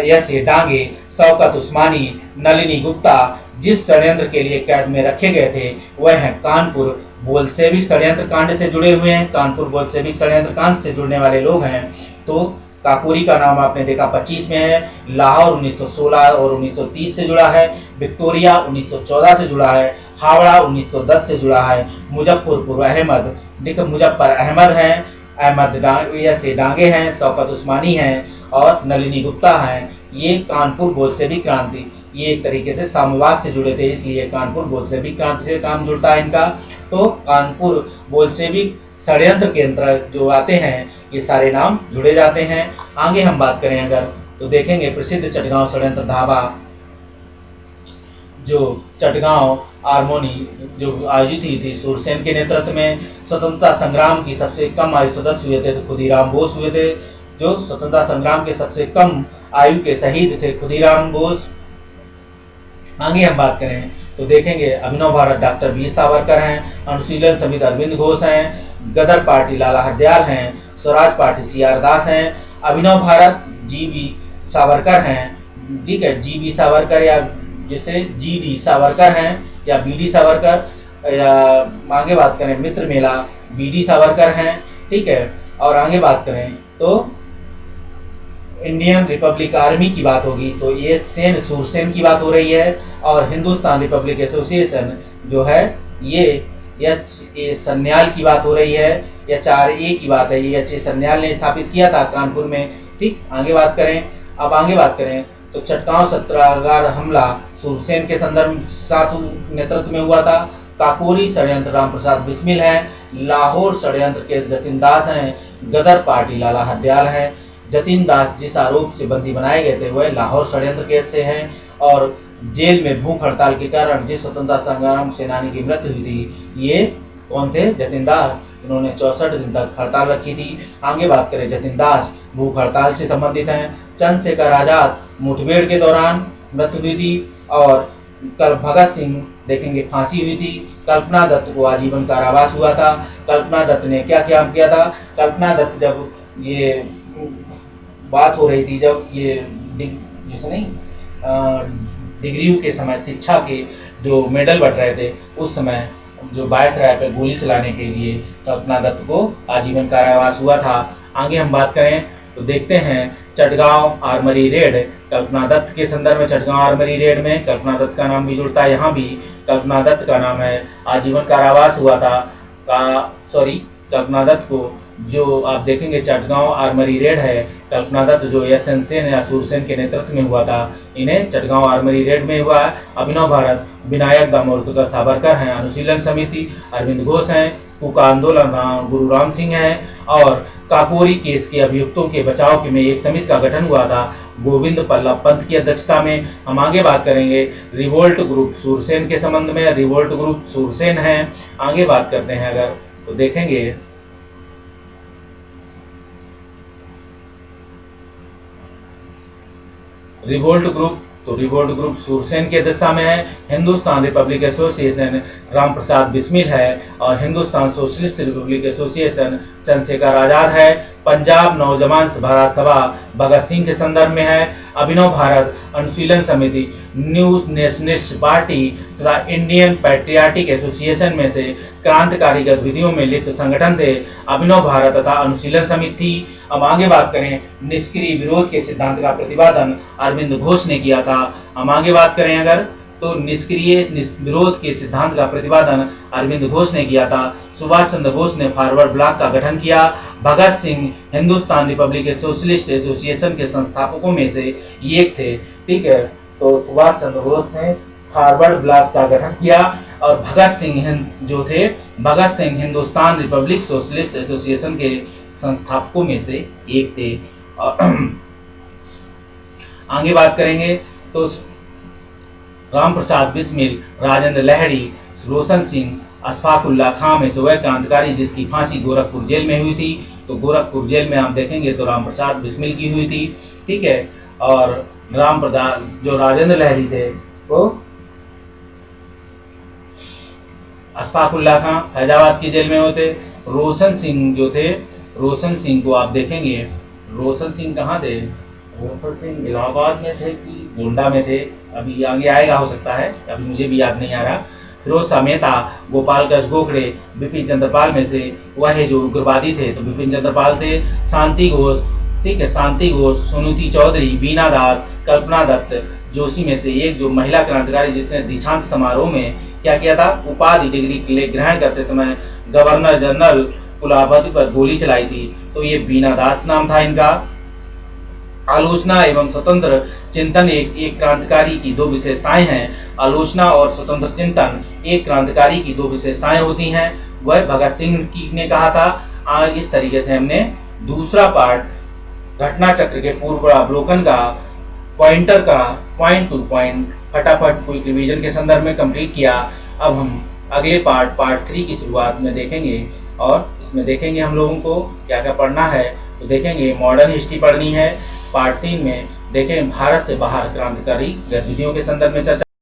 Speaker 1: यस ए डांगे, शौकत उस्मानी, नलिनी गुप्ता जिस षड्यंत्र के लिए कैद में रखे गए थे वह हैं कानपुर बोल्शेविक षड्यंत्र कांड से जुड़े हुए हैं। कानपुर बोल्शेविक षड्यंत्र कांड से जुड़ने वाले लोग हैं। तो काकोरी का नाम आपने देखा 25 में है, लाहौर 1916 और 1930 से जुड़ा है, विक्टोरिया 1914 से जुड़ा है, हावड़ा 1910 से जुड़ा है, मुजफ्फर अहमद हैं, यस डांगे हैं, शौकत उस्मानी हैं और नलिनी गुप्ता हैं। ये कानपुर बोल्शेविक क्रांति, ये एक तरीके से साम्यवाद से जुड़े थे, इसलिए कानपुर बोल्शेविक क्रांति से काम जुड़ता है इनका। तो कानपुर बोल्शेविक षड्यंत्र के अंतर्गत जो आते हैं ये सारे नाम जुड़े जाते हैं। आगे हम बात करें अगर तो देखेंगे प्रसिद्ध चटगांव षड्यंत्र धावा, जो चटगांव हारमोनी जो आयोजित हुई थी सूरसेन के नेतृत्व में। स्वतंत्रता संग्राम की सबसे कम आयु सदस्य हुए थे तो खुदीराम बोस हुए थे, जो स्वतंत्रता संग्राम के सबसे कम आयु के शहीद थे खुदीराम बोस। आगे हम बात करें तो देखेंगे अभिनव भारत डॉक्टर वीर सावरकर हैं, अनुशीलन समिति अरविंद घोष हैं, गदर पार्टी लाला हरदयाल हैं, स्वराज पार्टी सीआर दास हैं। अभिनव भारत जीबी सावरकर हैं, ठीक है, जीबी सावरकर या जैसे जीडी सावरकर हैं या बीडी सावरकर, या आगे बात करें मित्र मेला बीडी सावरकर हैं, ठीक है। और आगे बात करें तो इंडियन रिपब्लिक आर्मी की बात होगी तो ये सेन सूरसेन की बात हो रही है। और हिंदुस्तान रिपब्लिक एसोसिएशन जो है ये सन्याल की बात हो रही है, या 4A की बात है, ये अच्छे सन्याल ने स्थापित किया था कानपुर में, ठीक। आगे बात करें, अब आगे बात करें तो चटगांव सत्याग्रह हमला सूरसेन के संदर्भ साथ नेतृत्व में हुआ था। काकोरी षड्यंत्र राम प्रसाद बिस्मिल है, लाहौर षड्यंत्र के जतिन दास हैं, गदर पार्टी लाला हरदयाल है। जतिन दास जिस आरोप से बंदी बनाए गए थे वह लाहौर षड्यंत्र केस से हैं, और जेल में भूख हड़ताल के कारण जिस स्वतंत्रता संग्राम सेनानी की मृत्यु हुई थी ये कौन थे? जतिन दास। इन्होंने 64 दिन तक हड़ताल रखी थी। आगे बात करें जतिन दास भूख हड़ताल से संबंधित हैं। चंद्रशेखर आजाद मुठभेड़ के दौरान मृत्यु हुई थी, और कल भगत सिंह देखेंगे फांसी हुई थी। कल्पना दत्त को आजीवन कारावास हुआ था। कल्पना दत्त ने क्या क्या किया था? कल्पना दत्त जब ये बात हो रही थी, जब ये जैसे नहीं डिग्रियों के समय शिक्षा के जो मेडल बट रहे थे उस समय जो वायसराय पे गोली चलाने के लिए कल्पना दत्त को आजीवन कारावास हुआ था। आगे हम बात करें तो देखते हैं चटगांव आर्मरी रेड, कल्पना दत्त के संदर्भ में चटगांव आर्मरी रेड में कल्पना दत्त का नाम भी जुड़ता है। यहाँ भी कल्पना दत्त का नाम है, आजीवन कारावास हुआ था। कल्पना दत्त को जो आप देखेंगे चटगांव आर्मरी रेड है, कल्पना दत्त जो यशवंत सेन या सूरसेन के नेतृत्व में हुआ था, इन्हें चटगांव आर्मरी रेड में हुआ है। अभिनव भारत विनायक दामोदर सावरकर हैं, अनुशीलन समिति अरविंद घोष हैं, कुका आंदोलन गुरु राम सिंह हैं, और काकोरी केस के अभियुक्तों के बचाव के में एक समिति का गठन हुआ था गोविंद पल्लव पंत की अध्यक्षता में। हम आगे बात करेंगे रिवोल्ट ग्रुप सूरसेन के संबंध में, रिवोल्ट ग्रुप सूरसेन है। आगे बात करते हैं अगर तो देखेंगे रिवोल्ट ग्रुप, तो रिवोल्ट ग्रुप सूरसेन की अध्यक्षता में है। हिंदुस्तान रिपब्लिक एसोसिएशन रामप्रसाद बिस्मिल है, और Hindustan socialist republic association Chandrashekhar Azad है। पंजाब नौजवान सभा भगत सिंह के संदर्भ में है। अभिनव भारत अनुशीलन समिति न्यू नेशनलिस्ट पार्टी तथा इंडियन पैट्रियाटिक एसोसिएशन में से क्रांतिकारी गतिविधियों में लिप्त संगठन थे। अभिनव भारत तथा अनुशीलन समिति थी। अब आगे बात करें निष्क्रिय विरोध के सिद्धांत का प्रतिपादन अरविंद घोष ने किया था। हम आगे बात करें अगर तो निष्क्रिय विरोध के सिद्धांत का प्रतिपादन अरविंद घोष ने किया था। सुभाष चंद्र बोस ने फॉरवर्ड ब्लॉक का गठन किया। Bhagat Singh Hindustan republic socialist association के संस्थापकों में से एक थे, ठीक है। तो सुभाष चंद्र बोस ने फॉरवर्ड ब्लॉक का गठन किया और भगत सिंह जो थे, Bhagat Singh Hindustan republic socialist association के संस्थापकों में से एक थे। आगे बात करेंगे तो राम प्रसाद बिस्मिल, राजेंद्र लहड़ी, रोशन सिंह, अशफाक उल्लाह खां में से वह क्रांतिकारी जिसकी फांसी गोरखपुर जेल में हुई थी। तो गोरखपुर जेल में आप देखेंगे तो राम प्रसाद बिस्मिल की हुई थी, ठीक है। और राम प्रसाद जो राजेंद्र लहड़ी थे वो अशफाक उल्लाह खां फैजाबाद की जेल में होते। रोशन सिंह जो थे, रोशन सिंह को आप देखेंगे, रोशन सिंह कहाँ थे? रोशन सिंह इलाहाबाद में थे कि गोंडा में थे, अभी आगे आएगा हो सकता है, अभी मुझे भी याद नहीं आ रहा। फिरोज शाह मेहता, गोपाल कृष्ण गोखले, बिपिन चंद्र पाल में से वह जो उग्रवादी थे तो बिपिन चंद्र पाल थे। शांति घोष, ठीक है, शांति घोष, सुनीति चौधरी, बीना दास, कल्पना दत्त जोशी में से एक जो महिला क्रांतिकारी जिसने दीक्षांत समारोह में क्या किया था, उपाधि डिग्री ग्रहण करते समय गवर्नर जनरल कुलाधिपति पर गोली चलाई थी, तो ये बीना दास नाम था इनका। आलोचना एवं स्वतंत्र चिंतन एक क्रांतिकारी की दो विशेषताएं हैं। आलोचना और स्वतंत्र चिंतन एक क्रांतिकारी की दो विशेषताएं होती हैं, वह भगत सिंह की ने कहा था। इस तरीके से हमने दूसरा पार्ट घटना चक्र के पूर्व अवलोकन का पॉइंटर का पॉइंट टू पॉइंट फटाफट क्विक रिवीजन के संदर्भ में कंप्लीट किया। अब हम अगले पार्ट 3 की शुरुआत में देखेंगे और इसमें देखेंगे हम लोगों को क्या क्या पढ़ना है। तो देखेंगे मॉडर्न हिस्ट्री पढ़नी है। पार्ट 3 में देखें भारत से बाहर क्रांतिकारी गतिविधियों के संदर्भ में चर्चा